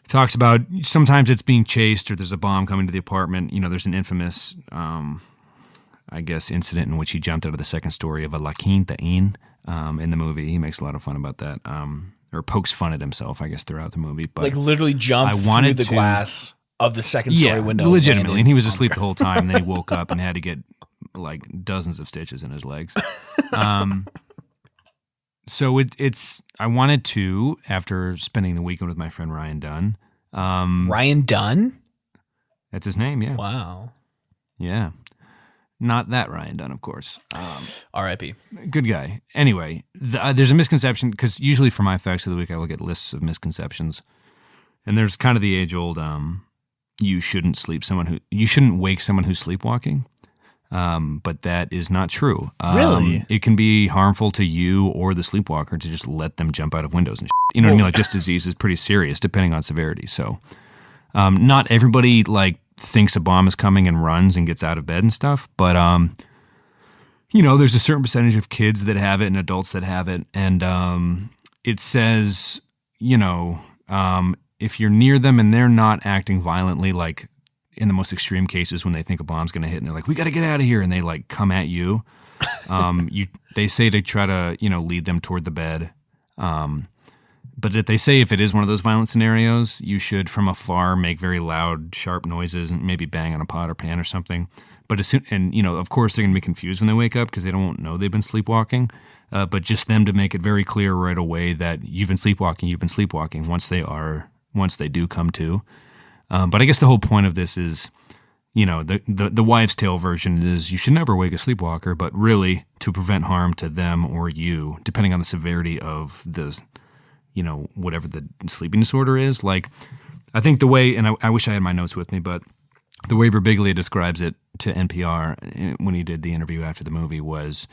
Talks about sometimes it's being chased or there's a bomb coming to the apartment. You know, there's an infamous, I guess, incident in which he jumped out of the second story of a La Quinta Inn in the movie. He makes a lot of fun about that, or pokes fun at himself, I guess, throughout the movie. But like literally jumped through the glass of the second story window. Legitimately. And he was asleep the whole time. And then he woke up and had to get like dozens of stitches in his legs. So I wanted to, after spending the weekend with my friend Ryan Dunn. Ryan Dunn? That's his name, yeah. Wow. Yeah. Not that Ryan Dunn, of course. R.I.P. Good guy. Anyway, there's a misconception, because usually for my facts of the week, I look at lists of misconceptions. And there's kind of the age-old, you shouldn't wake someone who's sleepwalking. But that is not true. Really? It can be harmful to you or the sleepwalker to just let them jump out of windows and shit. You know what I mean? Like, this disease is pretty serious depending on severity. So, not everybody like thinks a bomb is coming and runs and gets out of bed and stuff. But, you know, there's a certain percentage of kids that have it and adults that have it. And, it says, you know, if you're near them and they're not acting violently, like, in the most extreme cases when they think a bomb's going to hit and they're like, we got to get out of here. And they like come at you. They say to try to, you know, lead them toward the bed. But they say if it is one of those violent scenarios, you should from afar make very loud, sharp noises and maybe bang on a pot or pan or something. But you know, of course they're going to be confused when they wake up because they don't know they've been sleepwalking. But just them to make it very clear right away that you've been sleepwalking once they do come to. But I guess the whole point of this is, you know, the wives' tale version is you should never wake a sleepwalker, but really to prevent harm to them or you, depending on the severity of the, you know, whatever the sleeping disorder is. Like, I think the way, and I wish I had my notes with me, but the way Birbiglia describes it to NPR when he did the interview after the movie was,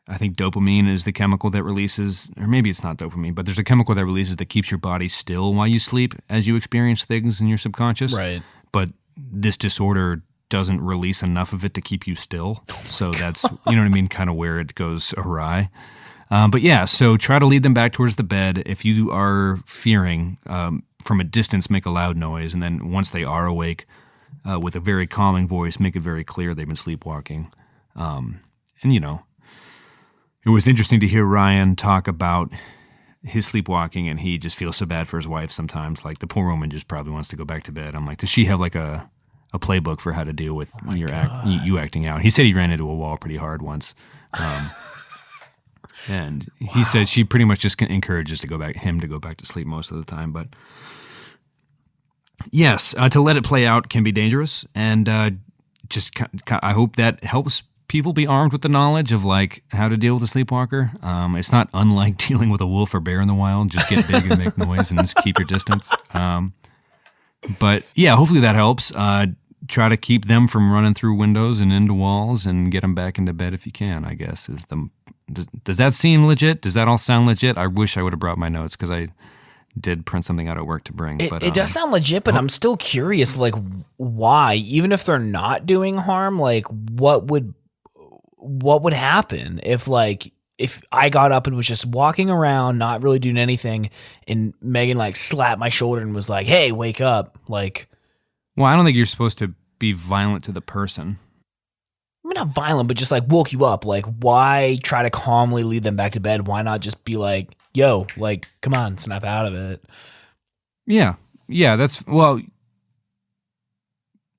I think dopamine is the chemical that releases, or maybe it's not dopamine, but there's a chemical that releases that keeps your body still while you sleep as you experience things in your subconscious. Right. But this disorder doesn't release enough of it to keep you still. So that's, you know what I mean, kind of where it goes awry. But yeah, so try to lead them back towards the bed. If you are fearing, from a distance, make a loud noise. And then once they are awake, with a very calming voice, make it very clear they've been sleepwalking. And, you know, it was interesting to hear Ryan talk about his sleepwalking, and he just feels so bad for his wife sometimes. Like, the poor woman just probably wants to go back to bed. I'm like, does she have like a playbook for how to deal with you acting out? He said he ran into a wall pretty hard once. And he said she pretty much just encourages him to go back to sleep most of the time. But yes, to let it play out can be dangerous. And I hope that helps people be armed with the knowledge of like how to deal with a sleepwalker. It's not unlike dealing with a wolf or bear in the wild. Just get big and make noise and just keep your distance. But yeah, hopefully that helps. Try to keep them from running through windows and into walls, and get them back into bed if you can, I guess. Does that seem legit? Does that all sound legit? I wish I would have brought my notes because I did print something out at work to bring. It does sound legit, but I'm still curious, like, why? Even if they're not doing harm, like, what would happen if I got up and was just walking around, not really doing anything, and Megan like slapped my shoulder and was like, "Hey, wake up!" Like, well, I don't think you're supposed to be violent to the person. I mean, not violent, but just like woke you up. Like, why try to calmly lead them back to bed? Why not just be like, "Yo, like, come on, snap out of it." Yeah, that's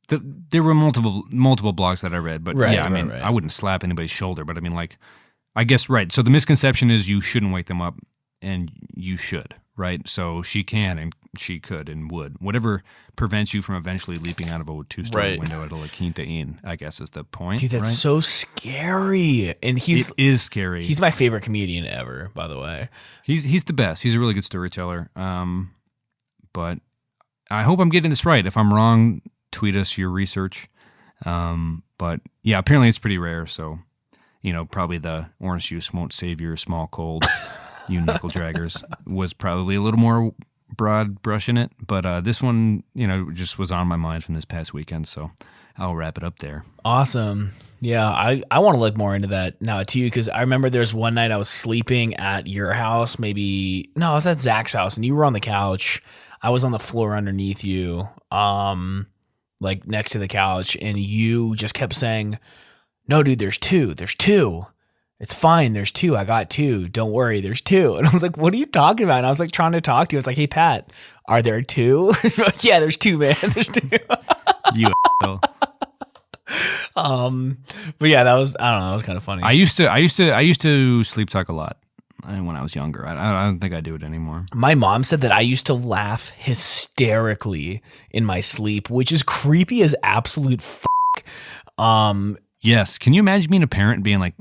there were multiple blogs that I read, but right, yeah, I mean, I wouldn't slap anybody's shoulder, but I mean, like, I guess, right. So the misconception is you shouldn't wake them up, and you should, right? So she can, and she could, and would. Whatever prevents you from eventually leaping out of a two-story window at a La Quinta Inn, I guess, is the point. Dude, that's so scary. And it is scary. He's my favorite comedian ever, by the way. He's the best. He's a really good storyteller. But I hope I'm getting this right. If I'm wrong, tweet us your research. But yeah, apparently it's pretty rare. So, you know, probably the orange juice won't save your small cold, you knuckle draggers, was probably a little more broad brushing it, but this one, just was on my mind from this past weekend, so I'll wrap it up there. Awesome. Yeah, I want to look more into that now too, because I remember there's one night I was sleeping at your house, I was at Zach's house, and you were on the couch. I was on the floor underneath you, like next to the couch, and you just kept saying, "No, dude, there's two. It's fine. There's two. I got two. Don't worry. There's two." And I was like, "What are you talking about?" And I was like trying to talk to you. I was like, "Hey, Pat, are there two?" Yeah, there's two, man. There's two. You asshole. But yeah, I don't know. That was kind of funny. I used to sleep talk a lot when I was younger. I don't think I do it anymore. My mom said that I used to laugh hysterically in my sleep, which is creepy as absolute Yes. Can you imagine being a parent being like,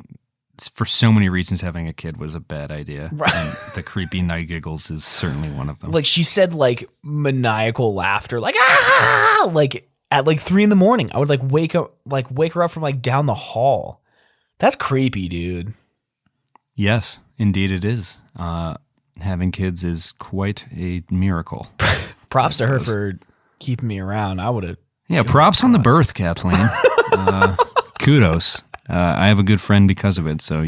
for so many reasons, having a kid was a bad idea. Right. And the creepy night giggles is certainly one of them. Like she said, like maniacal laughter, like ah, like at like 3 a.m. I would wake her up from like down the hall. That's creepy, dude. Yes, indeed it is. Having kids is quite a miracle. Props to her for keeping me around. I would have. Yeah, props on the birth, Kathleen. Kudos. I have a good friend because of it, so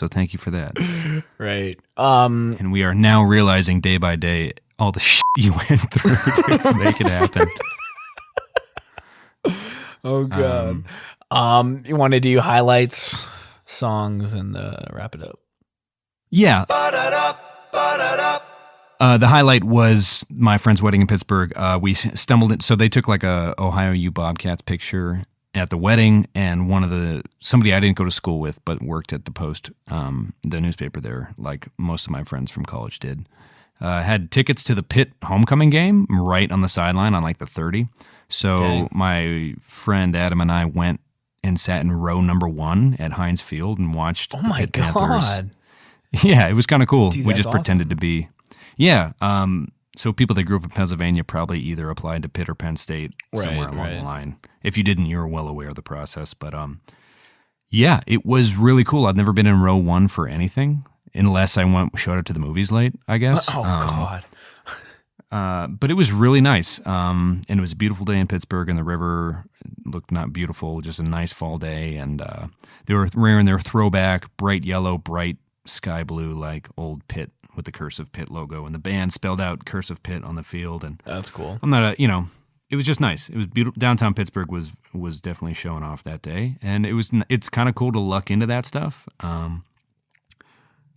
thank you for that. Right. And we are now realizing day by day all the shit you went through to make it happen. Oh God. You want to do highlights, songs, and wrap it up? Yeah. The highlight was my friend's wedding in Pittsburgh. We stumbled in, so they took like a Ohio U Bobcats picture at the wedding, and somebody I didn't go to school with but worked at the Post, the newspaper there, like most of my friends from college did. Had tickets to the Pitt homecoming game right on the sideline on like the 30. So Dang. My friend Adam and I went and sat in row number 1 at Heinz Field and watched the Pitt Panthers. Yeah, it was kind of cool. Dude, we just awesome. pretended to be. Yeah. So people that grew up in Pennsylvania probably either applied to Pitt or Penn State somewhere along the line. If you didn't, you were well aware of the process. But yeah, it was really cool. I've never been in row 1 for anything unless I showed up to the movies late, I guess. Oh God. But it was really nice. And it was a beautiful day in Pittsburgh, and the river looked not beautiful, just a nice fall day. And they were wearing their throwback bright yellow, bright sky blue, like old Pitt with the Cursive Pitt logo, and the band spelled out Cursive Pitt on the field. And That's cool. I'm not it was just nice. It was beautiful. Downtown Pittsburgh was definitely showing off that day, and it's kind of cool to luck into that stuff.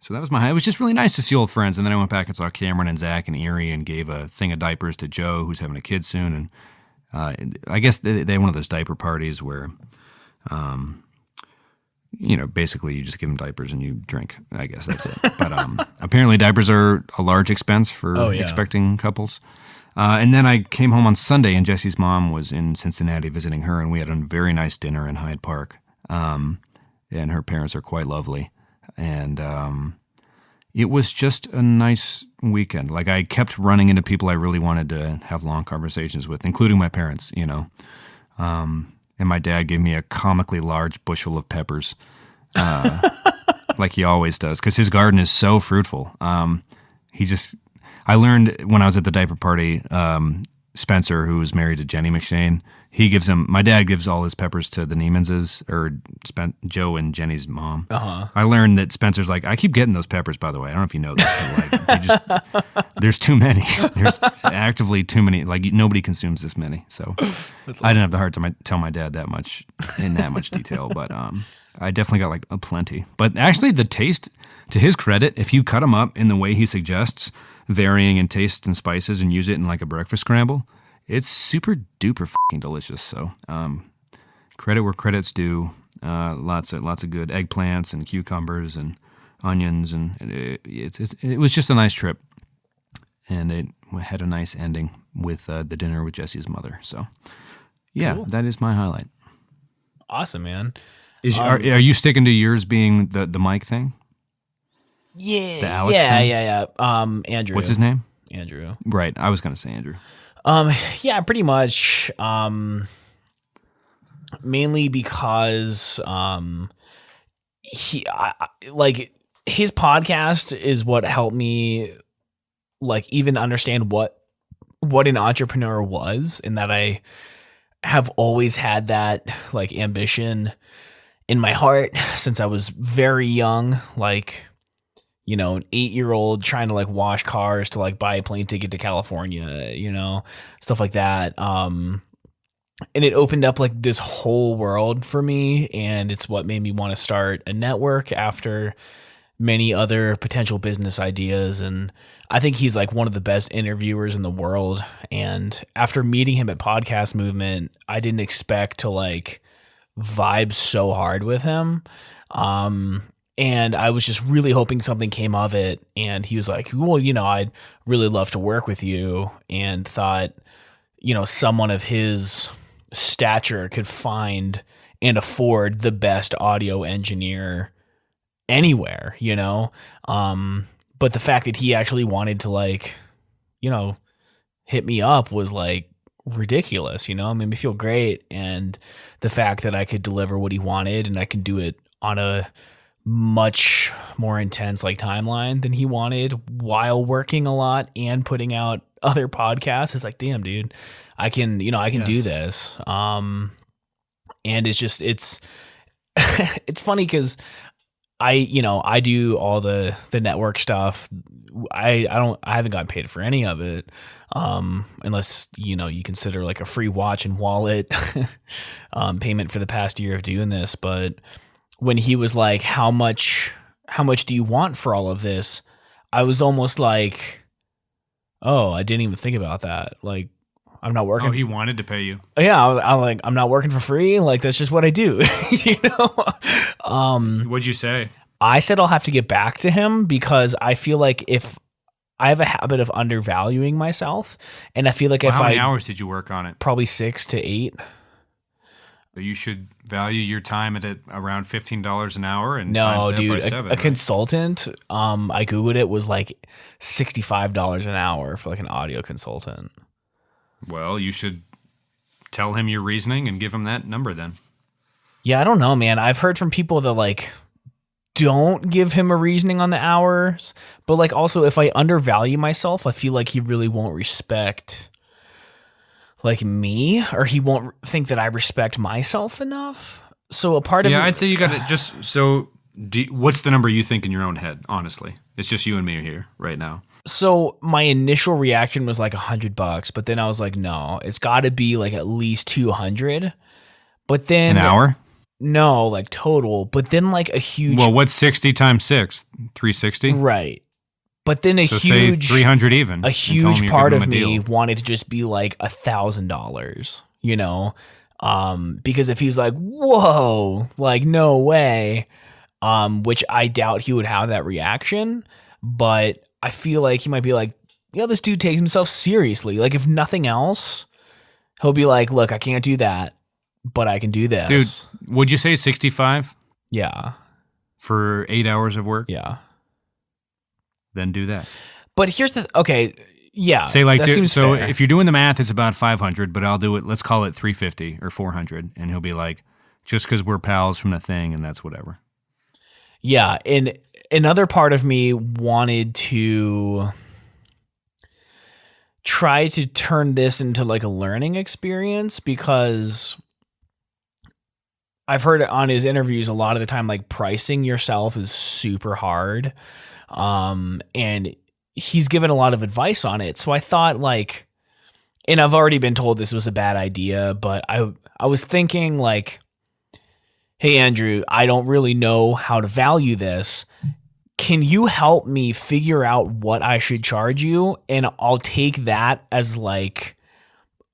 So that was it was just really nice to see old friends. And then I went back and saw Cameron and Zach and Erie and gave a thing of diapers to Joe, who's having a kid soon. And I guess they had one of those diaper parties where, basically you just give them diapers and you drink. I guess that's it. But apparently diapers are a large expense for expecting couples. And then I came home on Sunday, and Jesse's mom was in Cincinnati visiting her, and we had a very nice dinner in Hyde Park. And her parents are quite lovely. And it was just a nice weekend. Like, I kept running into people I really wanted to have long conversations with, including my parents, And my dad gave me a comically large bushel of peppers, like he always does, because his garden is so fruitful. I learned when I was at the diaper party, Spencer, who was married to Jenny McShane, my dad gives all his peppers to the Niemanses, or Joe and Jenny's mom. Uh-huh. I learned that Spencer's like, I keep getting those peppers, by the way. I don't know if you know this, but there's too many. There's actively too many. Like, nobody consumes this many. So I didn't have the heart to tell my dad that much in that much detail, but I definitely got like a plenty. But actually, the taste, to his credit, if you cut them up in the way he suggests, varying in tastes and spices, and use it in like a breakfast scramble, it's super duper fucking delicious. So, credit where credit's due. Lots of good eggplants and cucumbers and onions, and it was just a nice trip, and it had a nice ending with the dinner with Jesse's mother. So, yeah, cool. That is my highlight. Awesome, man. Are you sticking to yours being the mic thing? Yeah. The Alex thing? Yeah. Andrew. What's his name? Andrew. Right. I was going to say Andrew. Yeah, pretty much. Mainly because his podcast is what helped me like even understand what an entrepreneur was, and that I have always had that like ambition in my heart since I was very young, like, you know, an 8-year-old trying to like wash cars to like buy a plane ticket to California, you know, stuff like that. And it opened up like this whole world for me, and it's what made me want to start a network after many other potential business ideas. And I think he's like one of the best interviewers in the world. And after meeting him at Podcast Movement, I didn't expect to like vibe so hard with him. And I was just really hoping something came of it. And he was like, well, you know, I'd really love to work with you, and thought, you know, someone of his stature could find and afford the best audio engineer anywhere, you know? But the fact that he actually wanted to like, you know, hit me up was like ridiculous, you know? It made me feel great. And the fact that I could deliver what he wanted, and I can do it on a much more intense like timeline than he wanted, while working a lot and putting out other podcasts, is like, damn, dude, I can do this. And it's just, it's funny because I do all the network stuff. I haven't gotten paid for any of it. Unless, you know, you consider like a free watch and wallet, payment for the past year of doing this. But when he was like, how much do you want for all of this? I was almost like, oh, I didn't even think about that. Like, I'm not working. Oh, he wanted to pay you. Yeah. I'm like, I'm not working for free. Like, that's just what I do. You know? What'd you say? I said I'll have to get back to him, because I feel like if I have a habit of undervaluing myself, and I feel like How many hours did you work on it? Probably 6 to 8. You should value your time at around $15 an hour, and no, times that dude, by 7. a consultant. I googled it, was like $65 an hour for like an audio consultant. Well, you should tell him your reasoning and give him that number then. Yeah, I don't know, man. I've heard from people that like don't give him a reasoning on the hours, but like also if I undervalue myself, I feel like he really won't respect like me, or he won't think that I respect myself enough. So a part of I'd say you got to just so. What's the number you think in your own head? Honestly, it's just you and me here right now. So my initial reaction was like $100, but then I was like, no, it's got to be like at least 200. But then an hour? No, like total. But then like a huge. Well, what's 60 times 6? 360. Right. But then so say 300 even. A huge part of me wanted to just be like $1,000, you know, because if he's like, whoa, like no way, which I doubt he would have that reaction, but I feel like he might be like, yeah, this dude takes himself seriously. Like if nothing else, he'll be like, look, I can't do that, but I can do this. Dude, would you say 65? Yeah. For 8 hours of work? Yeah. Then do that. But here's okay, yeah. Say like, so fair. if you're doing the math, it's about 500, but I'll do it, let's call it 350 or 400. And he'll be like, just because we're pals from the thing, and that's whatever. Yeah, and another part of me wanted to try to turn this into like a learning experience, because I've heard on his interviews a lot of the time, like pricing yourself is super hard. And he's given a lot of advice on it. So I thought like, and I've already been told this was a bad idea, but I was thinking like, hey, Andrew, I don't really know how to value this. Can you help me figure out what I should charge you? And I'll take that as like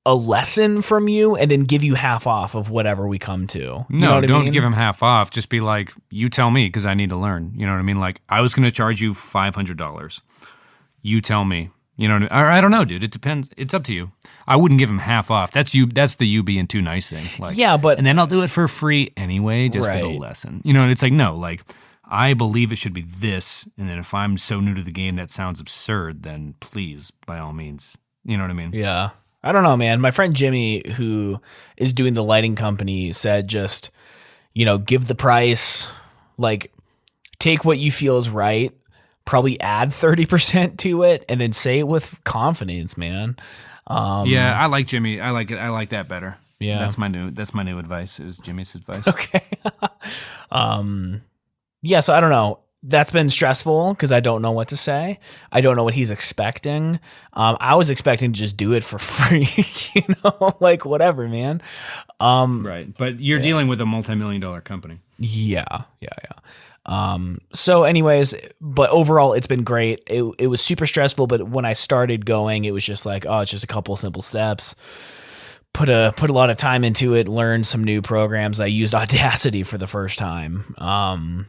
a lesson from you, and then give you half off of whatever we come to. You know what don't I mean? give him half off. Just be like, you tell me, because I need to learn. You know what I mean? Like, I was going to charge you $500. You tell me. You know, or I don't know, dude. It depends. It's up to you. I wouldn't give him half off. That's you. That's the you being too nice thing. Like, yeah, but and then I'll do it for free anyway, just for the lesson. You know, and it's like, no, like I believe it should be this, and then if I'm so new to the game that sounds absurd, then please, by all means. You know what I mean? Yeah. I don't know, man. My friend Jimmy, who is doing the lighting company, said just, you know, give the price, like take what you feel is right, probably add 30% to it and then say it with confidence, man. Yeah, I like Jimmy. I like it. I like that better. Yeah. That's my new advice is Jimmy's advice. Okay. Yeah, so I don't know. That's been stressful because I don't know what to say. I don't know what he's expecting. I was expecting to just do it for free, like whatever, man. Right. But you're dealing with a multi-million-dollar company. Yeah. So anyways, but overall it's been great. It was super stressful, but when I started going, it was just like, oh, it's just a couple simple steps. Put a lot of time into it, learned some new programs. I used Audacity for the first time.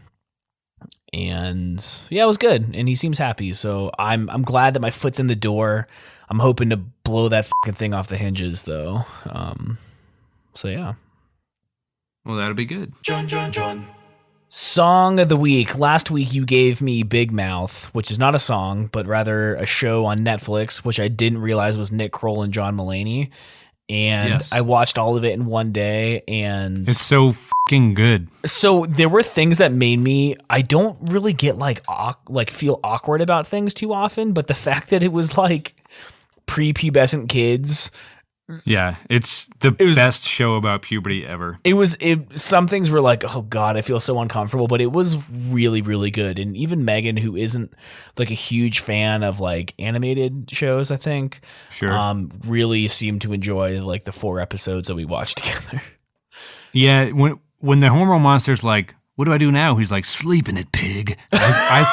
And yeah, it was good. And he seems happy. So I'm glad that my foot's in the door. I'm hoping to blow that fucking thing off the hinges though. So yeah. Well, that'll be good. Song of the week. Last week you gave me Big Mouth, which is not a song, but rather a show on Netflix, which I didn't realize was Nick Kroll and John Mulaney. And yes. I watched all of it in one day, and it's so fucking good. So there were things that made me, I don't really get like feel awkward about things too often, but the fact that it was like prepubescent kids. Yeah, it's the best show about puberty ever. Some things were like, oh God, I feel so uncomfortable, but it was really, really good. And even Megan, who isn't like a huge fan of like animated shows, I think, really seemed to enjoy like the 4 episodes that we watched together. Yeah, when the hormone monster's like, what do I do now? He's like, sleep in it, pig. I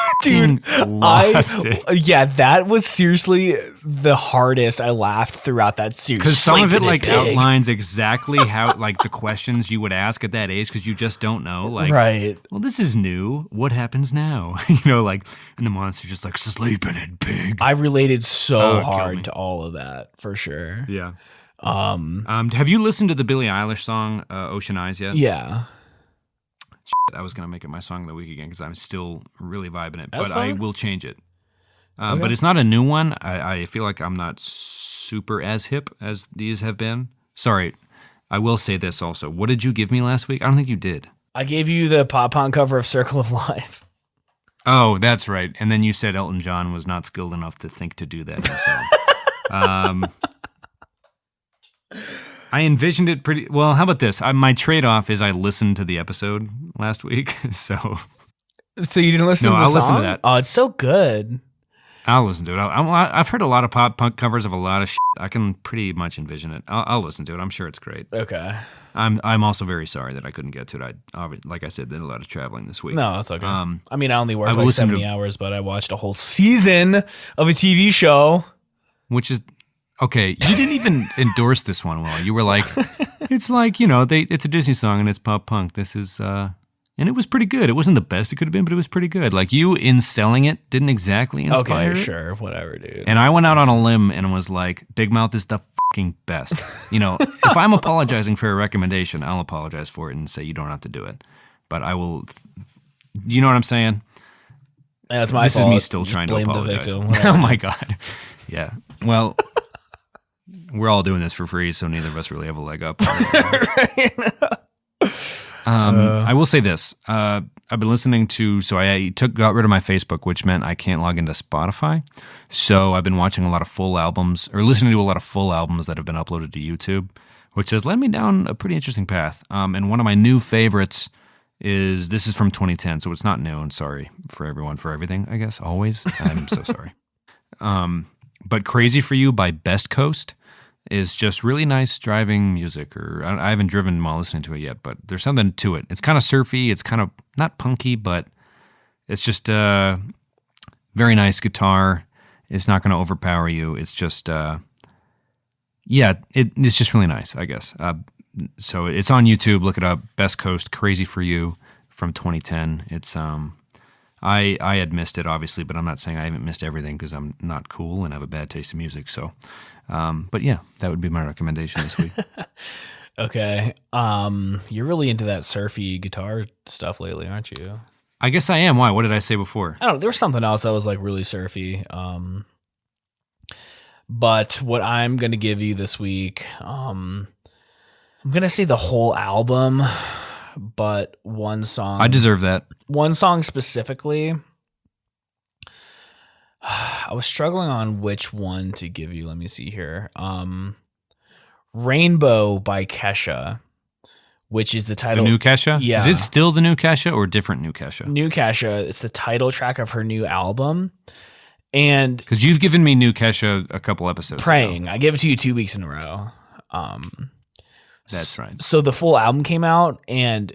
lost it. Yeah, that was seriously the hardest. I laughed throughout that series. Because some of it like outlines exactly how like the questions you would ask at that age because you just don't know. Like, right. Well, this is new. What happens now? Like, and the monster just like, sleep in it, pig. I related so hard to all of that for sure. Yeah. Have you listened to the Billie Eilish song Ocean Eyes yet? Yeah. I was going to make it my song of the week again because I'm still really vibing it, That's but fine. I will change it. But it's not a new one. I feel like I'm not super as hip as these have been. Sorry, I will say this also. What did you give me last week? I don't think you did. I gave you the pop-punk cover of Circle of Life. Oh, that's right. And then you said Elton John was not skilled enough to think to do that himself. I envisioned it pretty well. How about this? My trade-off is I listened to the episode last week, so you didn't listen to the song? No, I'll listen to that. Oh, it's so good. I'll listen to it. I've heard a lot of pop punk covers of a lot of shit. I can pretty much envision it. I'll listen to it. I'm sure it's great. Okay. I'm also very sorry that I couldn't get to it. Like I said, did a lot of traveling this week. No, that's okay. I mean, I only worked like 70 hours, but I watched a whole season of a TV show. Which is... Okay, you didn't even endorse this one well. You were like, it's like, it's a Disney song and it's pop punk. This is, and it was pretty good. It wasn't the best it could have been, but it was pretty good. Like you in selling it didn't exactly inspire it. Sure, whatever, dude. And I went out on a limb and was like, Big Mouth is the fucking best. If I'm apologizing for a recommendation, I'll apologize for it and say you don't have to do it. But I will, you know what I'm saying? That's my fault. This is me still Just trying to apologize. The victim, oh my God. Yeah. Well... We're all doing this for free, so neither of us really have a leg up. I will say this. I've been listening to, got rid of my Facebook, which meant I can't log into Spotify. So I've been watching a lot of full albums, or listening to a lot of full albums that have been uploaded to YouTube, which has led me down a pretty interesting path. And one of my new favorites this is from 2010, so it's not new, and sorry for everyone for everything, I guess, always. I'm so sorry. But Crazy For You by Best Coast is just really nice driving music. I haven't driven while listening to it yet, but there's something to it. It's kind of surfy. It's kind of not punky, but it's just very nice guitar. It's not going to overpower you. It's just, it's just really nice, I guess. So it's on YouTube. Look it up. Best Coast, Crazy For You from 2010. It's I had missed it, obviously, but I'm not saying I haven't missed everything because I'm not cool and have a bad taste in music. So, but yeah, that would be my recommendation this week. Okay. You're really into that surfy guitar stuff lately, aren't you? I guess I am. Why? What did I say before? I don't know. There was something else that was like really surfy. But what I'm going to give you this week, I'm going to say the whole album, but one song. I deserve that. One song specifically I was struggling on which one to give you. Let me see here. Rainbow by Kesha, which is the The title. new Kesha? Yeah. Is it still the new Kesha or different new Kesha? New Kesha. It's the title track of her new album. And Because you've given me new Kesha a couple episodes Praying. ago. I gave it to you 2 weeks in a row. That's right. So the full album came out, and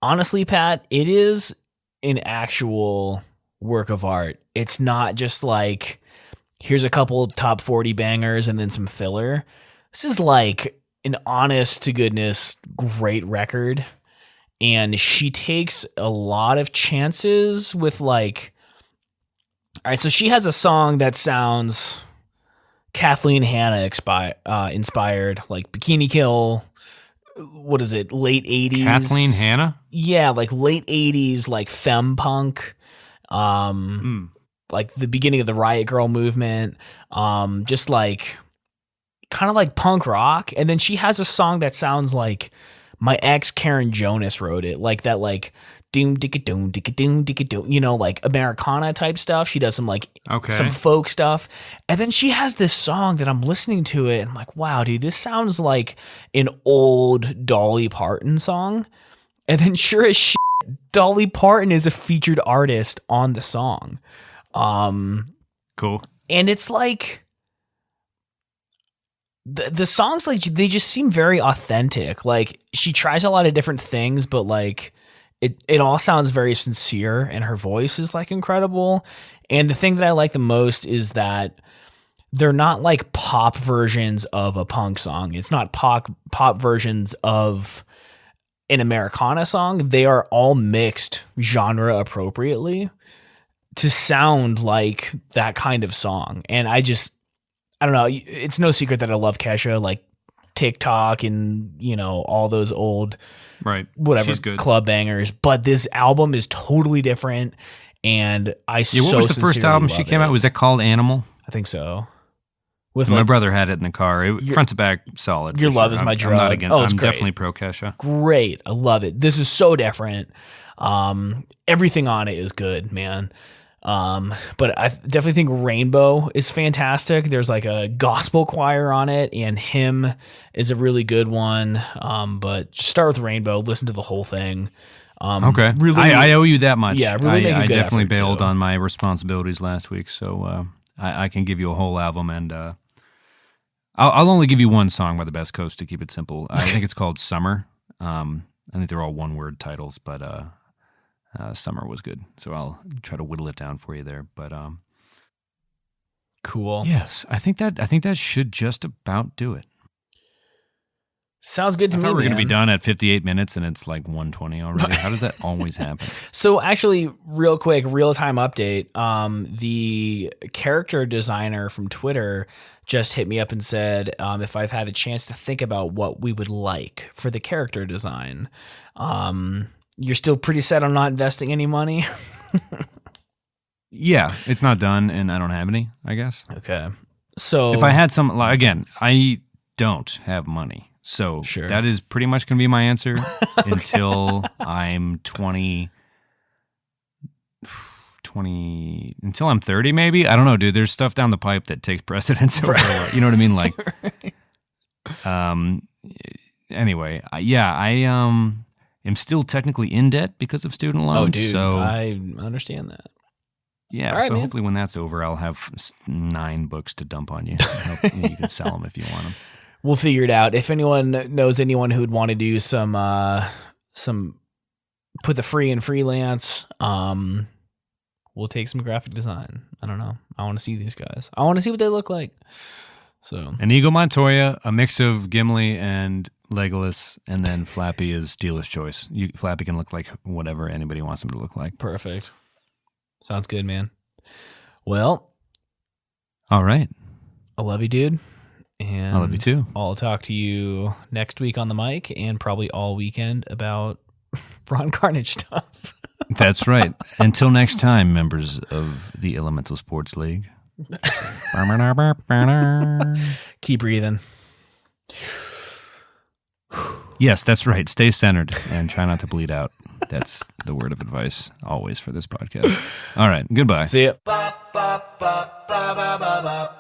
honestly, Pat, it is an actual work of art. It's not just like, here's a couple top 40 bangers and then some filler. This is like an honest to goodness great record. And she takes a lot of chances with like, all right, so she has a song that sounds Kathleen Hanna inspired, like Bikini Kill. What is it? Late 80s. Kathleen Hanna? Yeah, like late 80s, like femme punk. Like the beginning of the Riot Girl movement. Just like kind of like punk rock. And then she has a song that sounds like my ex Karen Jonas wrote it. Like that, like doom dicka doom dicka doom dicka doom, you know, like Americana type stuff. She does some like some folk stuff. And then she has this song that I'm listening to it and I'm like, wow, dude, this sounds like an old Dolly Parton song. And then sure as shit, Dolly Parton is a featured artist on the song. Cool. And it's like the songs, like they just seem very authentic. Like she tries a lot of different things, but like it all sounds very sincere, and her voice is like incredible. And the thing that I like the most is that they're not like pop versions of a punk song. It's not pop versions of an Americana song. They are all mixed genre appropriately to sound like that kind of song. And I don't know. It's no secret that I love Kesha, like TikTok and, you know, all those old, right, whatever, she's good. Club bangers. But this album is totally different. And what was the first album she came out? Was that called Animal? I think so. With my brother had it in the car. Front to back, solid. Your love is my drug. I'm not against. Oh, it's I'm great. definitely pro Kesha. Great. I love it. This is so different. Everything on it is good, man. But I definitely think Rainbow is fantastic. There's like a gospel choir on it, and Hymn is a really good one. But just start with Rainbow, listen to the whole thing. Okay. Really, I owe you that much. Yeah, really make a I good definitely effort, bailed too. on my responsibilities last week, so I can give you a whole album, and I'll only give you one song by the Best Coast to keep it simple. I think it's called Summer. I think they're all one-word titles, but Summer was good, so I'll try to whittle it down for you there. But cool. yes, I think that should just about do it. Sounds good to I me. thought we were going to be man. done at 58 minutes, and it's like 120 already. How does that always happen? So actually, real quick, real-time update. The character designer from Twitter just hit me up and said if I've had a chance to think about what we would like for the character design. You're still pretty set on not investing any money? Yeah, it's not done, and I don't have any, I guess. Okay. So If I had some, like, again, I don't have money. So Sure. that is pretty much going to be my answer until I'm 20, until I'm 30 maybe. I don't know, dude. There's stuff down the pipe that takes precedence over, you know what I mean? Like, anyway, I am still technically in debt because of student loans. Oh, dude, so I understand that. yeah, All right, so man. hopefully when that's over, I'll have 9 books to dump on you. I hope you can sell them if you want them. We'll figure it out. If anyone knows anyone who would want to do some put the free in freelance, we'll take some graphic design. I don't know. I want to see these guys. I want to see what they look like. So Inigo Montoya, a mix of Gimli and Legolas, and then Flappy is dealer's choice. Flappy can look like whatever anybody wants him to look like. perfect. Sounds good, man. Well, All right. I love you, dude. And I love you too. I'll talk to you next week on the mic and probably all weekend about Don Karnage stuff. That's right. Until next time, members of the Elemental Sports League. Keep breathing. Yes, that's right. Stay centered and try not to bleed out. That's the word of advice always for this podcast. All right. Goodbye. See ya. ba ba ba ba ba ba.